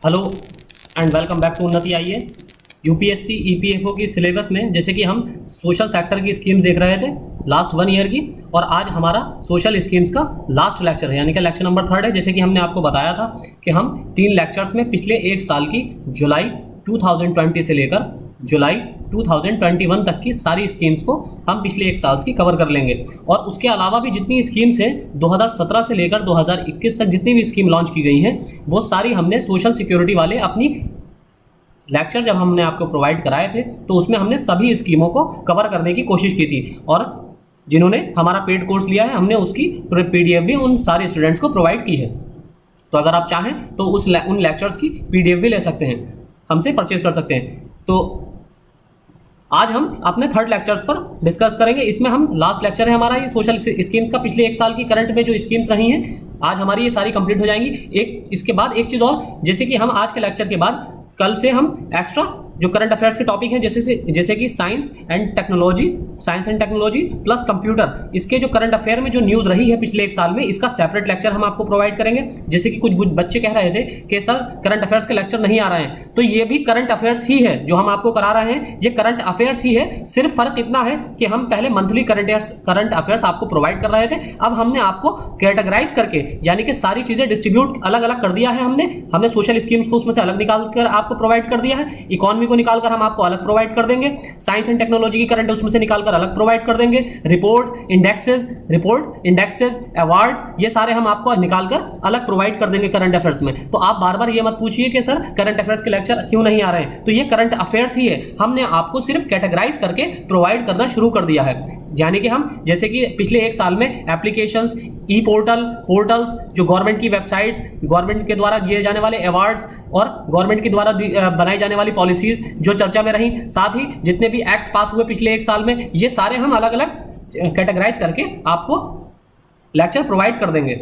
Hello and welcome back to Unnati IAS. UPSC EPFO की syllabus में जैसे कि हम सोशल सेक्टर की स्कीम्स देख रहे थे लास्ट 1 ईयर की, और आज हमारा सोशल स्कीम्स का लास्ट लेक्चर है, यानी कि लेक्चर नंबर 3 है। जैसे कि हमने आपको बताया था कि हम 3 लेक्चर्स में पिछले एक साल की जुलाई 2020 से लेकर जुलाई 2021 तक की सारी स्कीम्स को हम पिछले एक साल की कवर कर लेंगे। और उसके अलावा भी जितनी स्कीम्स हैं 2017 से लेकर 2021 तक जितनी भी स्कीम लॉन्च की गई हैं वो सारी हमने सोशल सिक्योरिटी वाले अपनी लेक्चर जब हमने आपको प्रोवाइड कराए थे तो उसमें हमने सभी स्कीमों को कवर करने की कोशिश की थी। और जिन्होंने हमारा पेड कोर्स लिया है हमने उसकी पीडीएफ भी उन सारे स्टूडेंट्स को प्रोवाइड की है। तो अगर आप चाहें तो उन लेक्चर्स की पीडीएफ भी ले सकते हैं, हमसे परचेज कर सकते हैं। तो आज हम अपने 3rd लेक्चर्स पर डिस्कस करेंगे। इसमें हम लास्ट लेक्चर है हमारा ये सोशल स्कीम्स का, पिछले एक साल की करंट में जो स्कीम्स रही हैं आज हमारी ये सारी कंप्लीट हो जाएंगी। इसके बाद एक चीज़ और, जैसे कि हम आज के लेक्चर के बाद कल से हम एक्स्ट्रा जो करंट अफेयर्स के टॉपिक हैं जैसे कि science and technology plus computer, इसके जो करंट अफेयर में जो न्यूज़ रही है पिछले एक साल में, इसका सेपरेट लेक्चर हम आपको प्रोवाइड करेंगे। जैसे कि कुछ बच्चे कह रहे थे कि सर करंट अफेयर्स के लेक्चर नहीं आ रहे हैं, तो ये भी करंट अफेयर्स ही है जो हम आपको करा रहे हैं, ये करंट अफेयर्स ही है। सिर्फ फर्क इतना है कि हम पहले मंथली करंट अफेयर्स आपको प्रोवाइड कर रहे थे, अब हमने आपको कैटेगराइज करके यानी कि सारी चीज़ें डिस्ट्रीब्यूट अलग अलग कर दिया है। हमने सोशल स्कीम्स को उसमें से अलग निकाल कर आपको प्रोवाइड कर दिया है, इकोनॉमी को निकालकर हम आपको अलग प्रोवाइड कर देंगे, साइंस एंड टेक्नोलॉजी की करंट उसमें से निकालकर अलग प्रोवाइड कर देंगे, रिपोर्ट इंडेक्सेस अवार्ड्स ये सारे हम आपको निकालकर अलग प्रोवाइड कर देंगे करंट अफेयर्स में। तो आप बार बार ये मत पूछिए कि सर करंट अफेयर्स के लेक्चर क्यों नहीं आ रहे हैं, तो ये करंट अफेयर्स ही है, हमने आपको सिर्फ कैटेगराइज करके प्रोवाइड करना शुरू कर दिया है। यानी कि हम जैसे कि पिछले एक साल में एप्लीकेशंस, ई पोर्टल्स, जो गवर्नमेंट की वेबसाइट्स, गवर्नमेंट के द्वारा दिए जाने वाले अवार्ड्स और गवर्नमेंट के द्वारा बनाई जाने वाली पॉलिसीज जो चर्चा में रही, साथ ही जितने भी एक्ट पास हुए पिछले एक साल में, ये सारे हम अलग अलग कैटेगराइज करके आपको लेक्चर प्रोवाइड कर देंगे।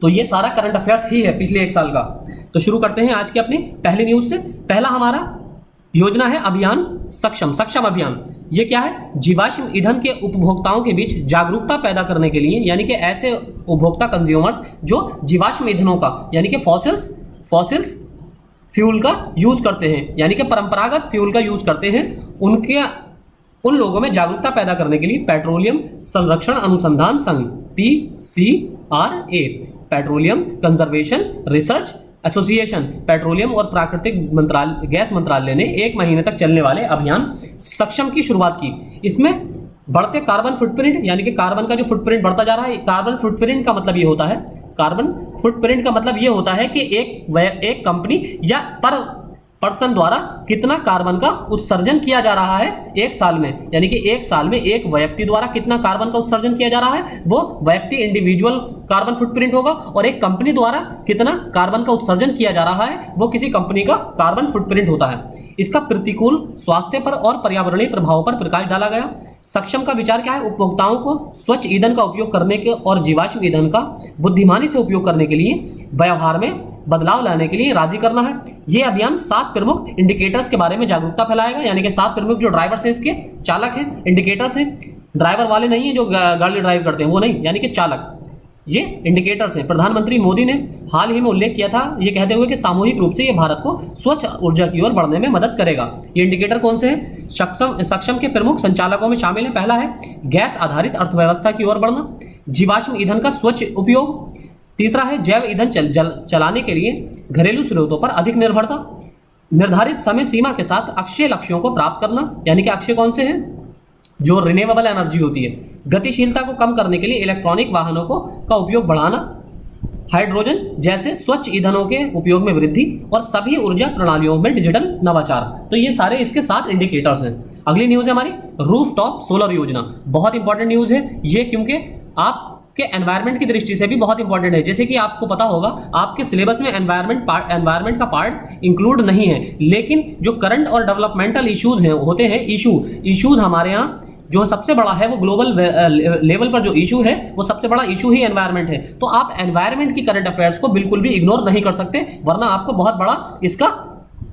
तो ये सारा करंट अफेयर्स ही है पिछले एक साल का। तो शुरू करते हैं आज की अपनी पहली न्यूज से। पहला हमारा योजना है अभियान सक्षम अभियान। ये क्या है? जीवाश्म ईंधन के उपभोक्ताओं के बीच जागरूकता पैदा करने के लिए, यानी कि ऐसे उपभोक्ता कंज्यूमर्स जो जीवाश्म ईंधनों का यानी कि फॉसिल्स फ्यूल का यूज करते हैं, यानी कि परंपरागत फ्यूल का यूज करते हैं, उन लोगों में जागरूकता पैदा करने के लिए पेट्रोलियम संरक्षण अनुसंधान संघ PCRA, petroleum conservation research association, petroleum और प्राकृतिक गैस मंत्रालय ने 1 महीने तक चलने वाले अभियान सक्षम की शुरुआत की। इसमें बढ़ते कार्बन फुटप्रिंट, यानी कि कार्बन का जो फुटप्रिंट बढ़ता जा रहा है, कार्बन फुटप्रिंट का मतलब ये होता है कि एक कंपनी या पर्सन द्वारा कितना कार्बन का उत्सर्जन किया जा रहा है एक साल में, यानी कि एक साल में एक व्यक्ति द्वारा कितना कार्बन का उत्सर्जन किया जा रहा है, वो व्यक्ति इंडिविजुअल कार्बन फुटप्रिंट होगा, और एक कंपनी द्वारा कितना कार्बन का उत्सर्जन किया जा रहा है वो किसी कंपनी का कार्बन फुटप्रिंट होता है। इसका प्रतिकूल स्वास्थ्य पर और पर्यावरणीय प्रभावों पर प्रकाश डाला गया। सक्षम का विचार क्या है? उपभोक्ताओं को स्वच्छ ईंधन का उपयोग करने के और जीवाश्म ईंधन का बुद्धिमानी से उपयोग करने के लिए व्यवहार में बदलाव लाने के लिए राजी करना है। यह अभियान 7 प्रमुख इंडिकेटर्स के बारे में जागरूकता फैलाएगा, यानी कि 7 प्रमुख जो ड्राइवर्स हैं, इसके चालक हैं, इंडिकेटर्स हैं, ड्राइवर वाले नहीं है जो गाड़ी ड्राइव करते हैं वो नहीं, यानी कि चालक, ये इंडिकेटर्स हैं। प्रधानमंत्री मोदी ने हाल ही में उल्लेख किया था ये कहते हुए कि सामूहिक रूप से ये भारत को स्वच्छ ऊर्जा की ओर बढ़ने में मदद करेगा। ये इंडिकेटर कौन से हैं? सक्षम के प्रमुख संचालकों में शामिल है। पहला है गैस आधारित अर्थव्यवस्था की ओर बढ़ना, जीवाश्म ईंधन का स्वच्छ उपयोग, तीसरा है जैव ईंधन चलाने के लिए घरेलू स्रोतों पर अधिक निर्भरता, निर्धारित समय सीमा के साथ अक्षय लक्ष्यों को प्राप्त करना, यानी कि अक्षय कौन से हैं? जो रिन्यूएबल एनर्जी होती है, गतिशीलता को कम करने के लिए इलेक्ट्रॉनिक वाहनों का उपयोग बढ़ाना, हाइड्रोजन जैसे स्वच्छ ईंधनों के उपयोग में वृद्धि और सभी ऊर्जा प्रणालियों में डिजिटल नवाचार। तो ये सारे इसके 7 इंडिकेटर्स हैं। अगली न्यूज है हमारी रूफटॉप सोलर योजना। बहुत इंपॉर्टेंट न्यूज है ये, क्योंकि आपके एनवायरनमेंट की दृष्टि से भी बहुत इंपॉर्टेंट है। जैसे कि आपको पता होगा आपके सिलेबस में एनवायरनमेंट का पार्ट इंक्लूड नहीं है, लेकिन जो करंट और डेवलपमेंटल इश्यूज होते हैं इश्यूज हमारे यहाँ जो सबसे बड़ा है वो ग्लोबल लेवल पर जो इशू है वो सबसे बड़ा इशू ही एनवायरनमेंट है। तो आप एनवायरनमेंट की करंट अफेयर्स को बिल्कुल भी इग्नोर नहीं कर सकते, वरना आपको बहुत बड़ा इसका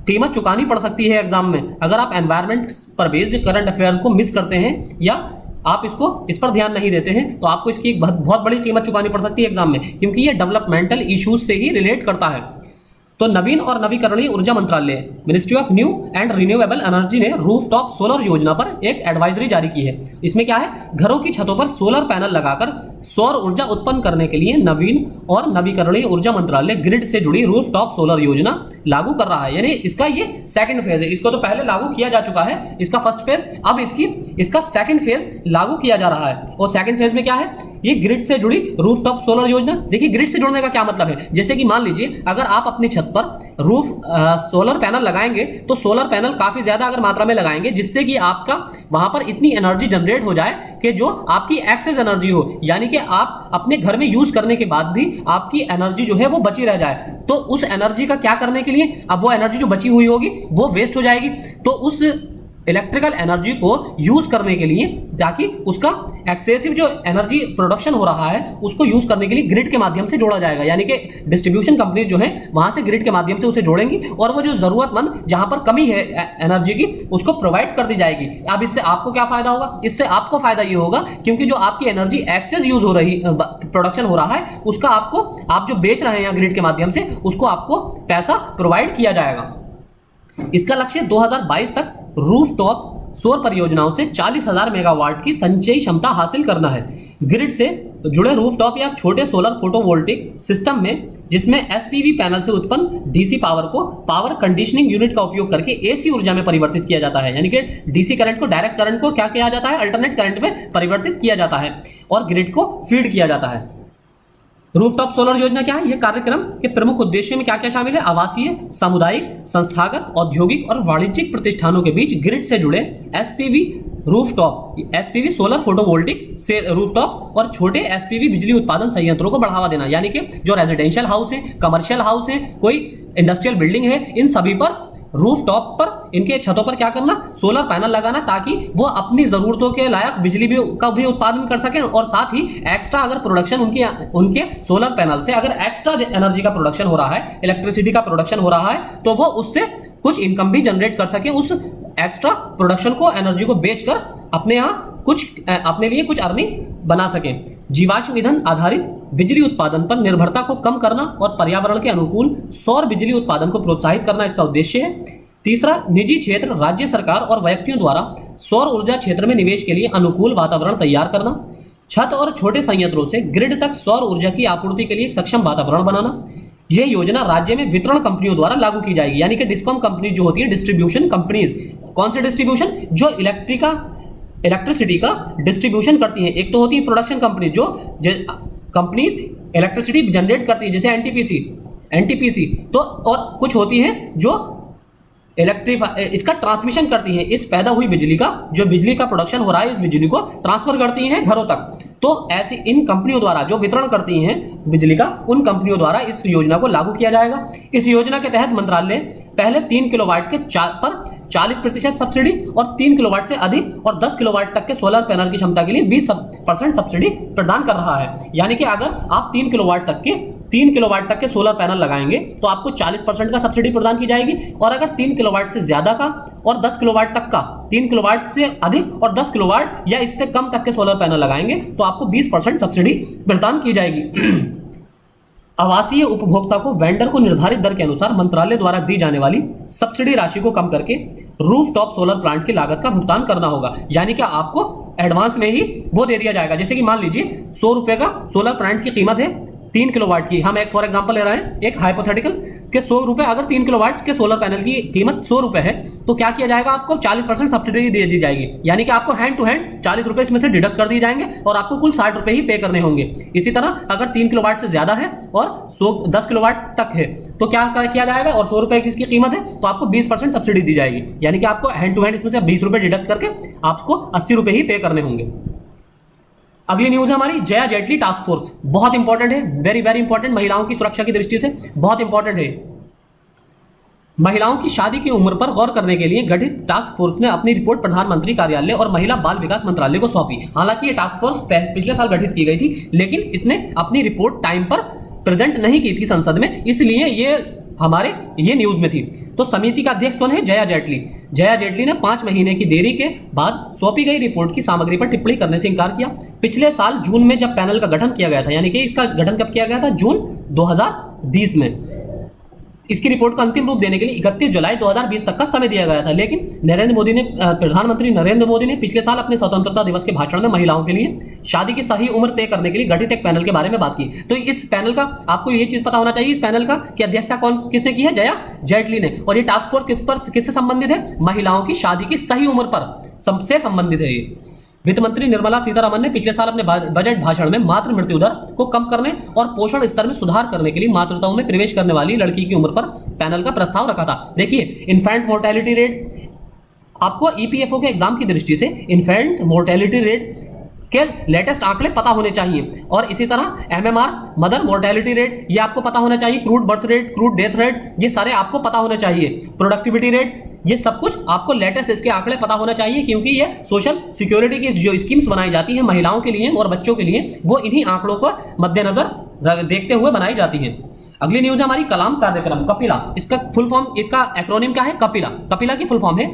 कीमत चुकानी पड़ सकती है एग्जाम में। अगर आप एनवायरनमेंट पर बेस्ड करंट अफेयर्स को मिस करते हैं या आप इस पर ध्यान नहीं देते हैं तो आपको इसकी एक बहुत बड़ी कीमत चुकानी पड़ सकती है एग्जाम में, क्योंकि ये डेवलपमेंटल इश्यूज से ही रिलेट करता है। तो नवीन और नवीकरणीय ऊर्जा मंत्रालय, ministry of new and renewable energy ने रूफटॉप सोलर योजना पर एक एडवाइजरी जारी की है। इसमें क्या है, घरों की छतों पर सोलर पैनल लगाकर सौर ऊर्जा उत्पन्न करने के लिए नवीन और नवीकरणीय ऊर्जा मंत्रालय ग्रिड से जुड़ी रूफटॉप सोलर योजना लागू कर रहा है। यानी इसका ये सेकंड फेज है। इसको तो पहले लागू किया जा चुका है, इसका फर्स्ट फेज, अब इसका सेकंड फेज लागू किया जा रहा है। और सेकंड फेज में क्या है, ये ग्रिड से जुड़ी रूफटॉप सोलर योजना। देखिए ग्रिड से जुड़ने का क्या मतलब है, जैसे कि मान लीजिए अगर आप अपनी छत पर सोलर पैनल लगाएंगे तो सोलर पैनल काफी ज्यादा अगर मात्रा में लगाएंगे, जिससे कि आपका वहां पर इतनी एनर्जी जनरेट हो जाए कि जो आपकी एक्सेस एनर्जी हो, यानी कि आप अपने घर में यूज करने के बाद भी आपकी एनर्जी जो है वो बची रह जाए। तो उस एनर्जी का क्या करने के लिए, अब वो एनर्जी जो बची हुई होगी वो वेस्ट हो जाएगी, तो उस इलेक्ट्रिकल एनर्जी को यूज करने के लिए, ताकि उसका एक्सेसिव जो एनर्जी प्रोडक्शन हो रहा है उसको यूज करने के लिए ग्रिड के माध्यम से जोड़ा जाएगा। यानी कि डिस्ट्रीब्यूशन कंपनीज जो है वहां से ग्रिड के माध्यम से उसे जोड़ेंगी और वो जो जरूरतमंद जहां पर कमी है एनर्जी की उसको प्रोवाइड कर दी जाएगी। अब इससे आपको क्या फायदा होगा, इससे आपको फायदा ये होगा क्योंकि जो आपकी एनर्जी एक्सेस यूज हो रही प्रोडक्शन हो रहा है उसका आपको, आप जो बेच रहे हैं ग्रिड के माध्यम से, उसको आपको पैसा प्रोवाइड किया जाएगा। इसका लक्ष्य 2022 तक रूफटॉप सौर परियोजनाओं से 40,000 मेगावाट की संचयी क्षमता हासिल करना है। ग्रिड से जुड़े रूफटॉप या छोटे सोलर फोटोवोल्टिक सिस्टम में, जिसमें एसपीवी पैनल से उत्पन्न डीसी पावर को पावर कंडीशनिंग यूनिट का उपयोग करके एसी ऊर्जा में परिवर्तित किया जाता है। यानी कि डीसी करंट को, डायरेक्ट करंट को क्या किया जाता है, अल्टरनेट करंट में परिवर्तित किया जाता है और ग्रिड को फीड किया जाता है। रूफटॉप सोलर योजना क्या है, यह कार्यक्रम के प्रमुख उद्देश्यों में क्या क्या शामिल है, आवासीय, सामुदायिक, संस्थागत, औद्योगिक और वाणिज्यिक प्रतिष्ठानों के बीच ग्रिड से जुड़े SPV rooftop, SPV solar photovoltaic से रूफटॉप और छोटे एसपीवी बिजली उत्पादन संयंत्रों को बढ़ावा देना। यानी कि जो रेजिडेंशियल हाउस है, कमर्शियल हाउस है, कोई इंडस्ट्रियल बिल्डिंग है, इन सभी पर रूफटॉप पर, इनके छतों पर क्या करना, सोलर पैनल लगाना, ताकि वो अपनी जरूरतों के लायक बिजली का भी उत्पादन कर सकें और साथ ही एक्स्ट्रा अगर प्रोडक्शन उनके सोलर पैनल से अगर एक्स्ट्रा एनर्जी का प्रोडक्शन हो रहा है, इलेक्ट्रिसिटी का प्रोडक्शन हो रहा है, तो वो उससे कुछ इनकम भी जनरेट कर सके, उस एक्स्ट्रा प्रोडक्शन को, एनर्जी को बेचकर अपने यहाँ अपने लिए कुछ अर्निंग बना सकें। जीवाश्म ईंधन आधारित बिजली उत्पादन पर निर्भरता को कम करना और पर्यावरण के अनुकूल सौर बिजली उत्पादन को प्रोत्साहित करना इसका उद्देश्य है। तीसरा, निजी क्षेत्र, राज्य सरकार और व्यक्तियों द्वारा सौर ऊर्जा क्षेत्र में निवेश के लिए अनुकूल वातावरण तैयार करना। छत और छोटे संयंत्रों से ग्रिड तक सौर ऊर्जा की आपूर्ति के लिए एक सक्षम वातावरण बनाना। यह योजना राज्य में वितरण कंपनियों द्वारा लागू की जाएगी। यानी कि डिस्कॉम कंपनी जो होती है, डिस्ट्रीब्यूशन कंपनीज, कौन से डिस्ट्रीब्यूशन, जो इलेक्ट्रिसिटी का डिस्ट्रीब्यूशन करती हैं। एक तो होती है प्रोडक्शन कंपनी, जो कंपनीज इलेक्ट्रिसिटी जनरेट करती है, जैसे एनटीपीसी, तो और कुछ होती हैं जो इसका ट्रांसमिशन करती हैं, इस पैदा हुई बिजली का, जो बिजली का प्रोडक्शन हो रहा है, इस बिजली को ट्रांसफर करती हैं घरों तक। तो ऐसी इन कंपनियों द्वारा जो वितरण करती हैं बिजली का, उन कंपनियों द्वारा इस योजना को लागू किया जाएगा। इस योजना के तहत मंत्रालय पहले 3 किलोवाट के पर 40% सब्सिडी और 3 किलोवाट से अधिक और 10 किलोवाट तक के सोलर पैनल की क्षमता के लिए 20% सब्सिडी प्रदान कर रहा है। यानी कि अगर आप 3 किलोवाट तक के सोलर पैनल लगाएंगे तो आपको 40% का सब्सिडी प्रदान की जाएगी, और अगर 3 किलोवाट से ज्यादा का और 10 किलोवाट तक का, 3 किलोवाट से अधिक और 10 किलोवाट या इससे कम तक के सोलर पैनल लगाएंगे तो आपको 20% सब्सिडी प्रदान की जाएगी। आवासीय उपभोक्ता को वेंडर को निर्धारित दर के अनुसार मंत्रालय द्वारा दी जाने वाली सब्सिडी राशि को कम करके रूफटॉप सोलर प्लांट की लागत का भुगतान करना होगा। यानी कि आपको एडवांस में ही वो दे दिया जाएगा। जैसे कि मान लीजिए 100 रुपए का सोलर प्लांट की कीमत है 3 किलोवाट की, हम एक फॉर एग्जांपल ले रहे हैं, एक हाइपोथेटिकल के 100 रुपए, अगर 3 किलोवाट के सोलर पैनल की कीमत 100 रुपए है तो क्या किया जाएगा, आपको 40% सब्सिडी दे दी जाएगी। यानी कि आपको हैंड टू हैंड 40 रुपए इसमें से डिडक्ट कर दिए जाएंगे और आपको कुल 60 रुपए ही पे करने होंगे। इसी तरह अगर 3 किलोवाट से ज्यादा है और 10 किलोवाट तक है तो क्या किया जाएगा, और 100 रुपए की इसकी कीमत है तो आपको 20% सब्सिडी दी जाएगी। यानी कि आपको हैंड टू हैंड इसमें से 20 रुपए डिडक्ट करके आपको 80 रुपए ही पे करने होंगे। अगली न्यूज है हमारी जया जेटली टास्क फोर्स। बहुत इंपॉर्टेंट है, वेरी वेरी इंपॉर्टेंट, महिलाओं की सुरक्षा की दृष्टि से बहुत इंपॉर्टेंट है। महिलाओं की शादी की उम्र पर गौर करने के लिए गठित टास्क फोर्स ने अपनी रिपोर्ट प्रधानमंत्री कार्यालय और महिला बाल विकास मंत्रालय को सौंपी। हालांकि ये टास्क फोर्स पिछले साल गठित की गई थी, लेकिन इसने अपनी रिपोर्ट टाइम पर प्रेजेंट नहीं की थी संसद में, इसलिए ये न्यूज में थी। तो समिति का अध्यक्ष कौन है, जया जेटली। जया जेटली ने 5 महीने की देरी के बाद सौंपी गई रिपोर्ट की सामग्री पर टिप्पणी करने से इनकार किया। पिछले साल जून में जब पैनल का गठन किया गया था, यानी कि इसका गठन कब किया गया था, जून 2020 में, इसकी रिपोर्ट को अंतिम रूप देने के लिए 31 जुलाई 2020 तक का समय दिया गया था, लेकिन प्रधानमंत्री नरेंद्र मोदी ने पिछले साल अपने स्वतंत्रता दिवस के भाषण में महिलाओं के लिए शादी की सही उम्र तय करने के लिए गठित एक पैनल के बारे में बात की। तो इस पैनल का आपको ये चीज पता होना चाहिए, इस पैनल का की अध्यक्षता किसने की है? जया जेटली ने। और ये टास्क फोर्स किससे संबंधित है? महिलाओं की शादी की सही उम्र पर सबसे संबंधित है। वित्त मंत्री निर्मला सीतारमण ने पिछले साल अपने बजट भाषण में मातृ मृत्यु दर को कम करने और पोषण स्तर में सुधार करने के लिए मातृताओं में प्रवेश करने वाली लड़की की उम्र पर पैनल का प्रस्ताव रखा था। देखिए, इन्फेंट मोर्टेलिटी रेट, आपको ईपीएफओ के एग्जाम की दृष्टि से इन्फेंट मोर्टेलिटी रेट के लेटेस्ट आंकड़े पता होने चाहिए, और इसी तरह एमएमआर मदर मोर्टेलिटी रेट ये आपको पता होना चाहिए, crude birth rate, crude death rate ये सारे आपको पता होना चाहिए, प्रोडक्टिविटी रेट ये सब कुछ आपको लेटेस्ट इसके आंकड़े पता होना चाहिए, क्योंकि ये सोशल सिक्योरिटी की जो स्कीम्स बनाई जाती है महिलाओं के लिए और बच्चों के लिए वो इन्हीं आंकड़ों को मद्देनजर देखते हुए बनाई जाती है। अगली न्यूज है हमारी कलाम कार्यक्रम, कपिला। इसका फुल फॉर्म, इसका एक्रोनिम क्या है? कपिला। कपिला की फुल फॉर्म है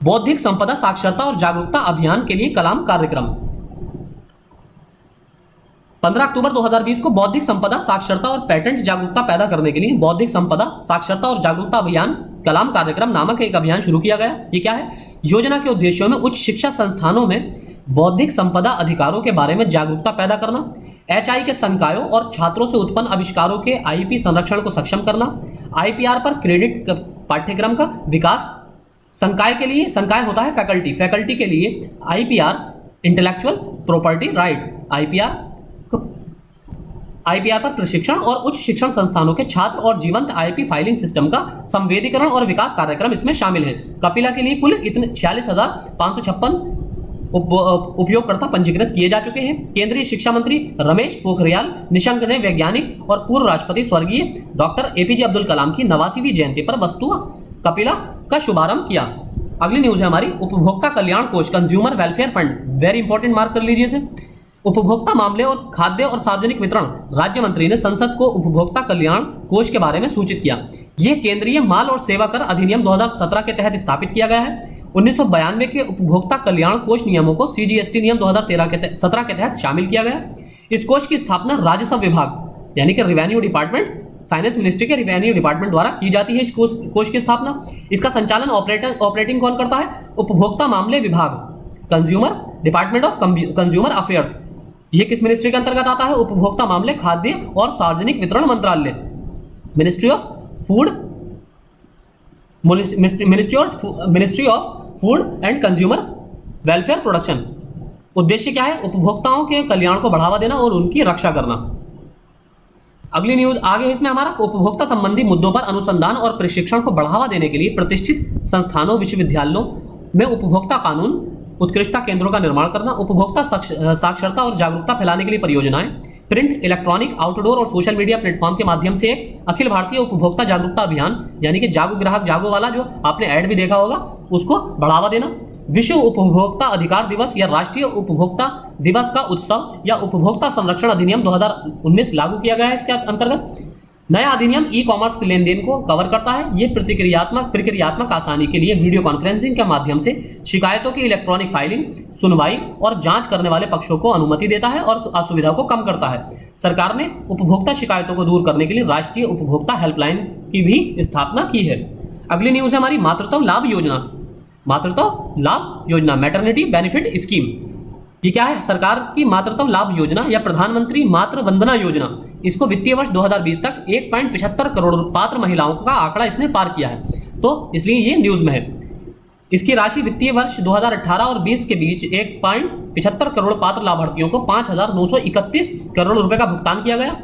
बौद्धिक संपदा साक्षरता और जागरूकता अभियान के लिए कलाम कार्यक्रम। 15 अक्टूबर 2020 को बौद्धिक संपदा साक्षरता और पेटेंट जागरूकता पैदा करने के लिए बौद्धिक संपदा साक्षरता और जागरूकता अभियान कलाम कार्यक्रम नामक एक अभियान शुरू किया गया। ये क्या है? योजना के उद्देश्यों में उच्च शिक्षा संस्थानों में बौद्धिक संपदा अधिकारों के बारे में जागरूकता पैदा करना, एचआई के संकायों और छात्रों से उत्पन्न आविष्कारों के आईपी संरक्षण को सक्षम करना, आईपीआर पर क्रेडिट पाठ्यक्रम का विकास, संकाय के लिए, संकाय होता है फैकल्टी, फैकल्टी के लिए IPR intellectual property right, IPR पर प्रशिक्षण और उच्च शिक्षण संस्थानों के छात्र और जीवंत आईपी फाइलिंग सिस्टम का संवेदीकरण और विकास कार्यक्रम इसमें शामिल है। कपिला के लिए कुल इतने 46,556 उपयोगकर्ता पंजीकृत किए जा चुके हैं। केंद्रीय शिक्षा मंत्री रमेश पोखरियाल निशंक ने वैज्ञानिक और पूर्व राष्ट्रपति स्वर्गीय डॉक्टर एपीजे अब्दुल कलाम की 89वीं जयंती पर वस्तु कपिला का शुभारंभ किया। अगली न्यूज है हमारी उपभोक्ता कल्याण कोष, consumer welfare fund. Very important, mark कर लीजिए इसे। उपभोक्ता मामले और खाद्य और सार्वजनिक वितरण राज्य मंत्री ने संसद को उपभोक्ता कल्याण कोष के बारे में सूचित किया। यह केंद्रीय माल और सेवा कर अधिनियम 2017 के तहत स्थापित किया गया है। 1992 के उपभोक्ता कल्याण कोष नियमों को सीजीएसटी नियम 2017 के तहत शामिल किया गया। इस कोष की स्थापना राजस्व विभाग यानी कि रेवेन्यू डिपार्टमेंट, फाइनेंस मिनिस्ट्री के रेवेन्यू डिपार्टमेंट द्वारा की जाती है। इस कोष की स्थापना, इसका संचालन ऑपरेटिंग कौन करता है? उपभोक्ता मामले विभाग, consumer department of consumer affairs. यह किस मिनिस्ट्री के अंतर्गत आता है? उपभोक्ता मामले, खाद्य और सार्वजनिक वितरण मंत्रालय, ministry of food, ministry of food and consumer welfare production. उद्देश्य क्या है? उपभोक्ताओं के कल्याण को बढ़ावा देना और उनकी रक्षा करना। अगली न्यूज आगे, इसमें हमारा उपभोक्ता संबंधी मुद्दों पर अनुसंधान और प्रशिक्षण को बढ़ावा देने के लिए प्रतिष्ठित संस्थानों, विश्वविद्यालयों में उपभोक्ता कानून उत्कृष्टता केंद्रों का निर्माण करना, उपभोक्ता साक्षरता और जागरूकता फैलाने के लिए परियोजनाएं, प्रिंट, इलेक्ट्रॉनिक, आउटडोर और सोशल मीडिया प्लेटफॉर्म के माध्यम से एक अखिल भारतीय उपभोक्ता जागरूकता अभियान यानी कि जागो ग्राहक जागो वाला, जो आपने ऐड भी देखा होगा, उसको बढ़ावा देना। विश्व उपभोक्ता अधिकार दिवस या राष्ट्रीय उपभोक्ता दिवस का उत्सव या उपभोक्ता संरक्षण अधिनियम 2019 लागू किया गया है। इसके अंतर्गत नया अधिनियम ई कॉमर्स के लेन देन को कवर करता है। ये प्रक्रियात्मक आसानी के लिए वीडियो कॉन्फ्रेंसिंग के माध्यम से शिकायतों की इलेक्ट्रॉनिक फाइलिंग, सुनवाई और जांच करने वाले पक्षों को अनुमति देता है और असुविधा को कम करता है। सरकार ने उपभोक्ता शिकायतों को दूर करने के लिए राष्ट्रीय उपभोक्ता हेल्पलाइन की भी स्थापना की है। अगली न्यूज है हमारी मातृत्व लाभ योजना। मातृत्व लाभ योजना, मैटरनिटी बेनिफिट स्कीम। ये क्या है? सरकार की मातृत्व लाभ योजना या प्रधानमंत्री मातृ वंदना योजना। इसको वित्तीय वर्ष 2020 तक 1.75 करोड़ पात्र महिलाओं का आंकड़ा इसने पार किया है, तो इसलिए ये न्यूज में है। इसकी राशि वित्तीय वर्ष 2018 और 20 के बीच 1.75 करोड़ पात्र लाभार्थियों को 5,931 करोड़ रुपए का भुगतान किया गया।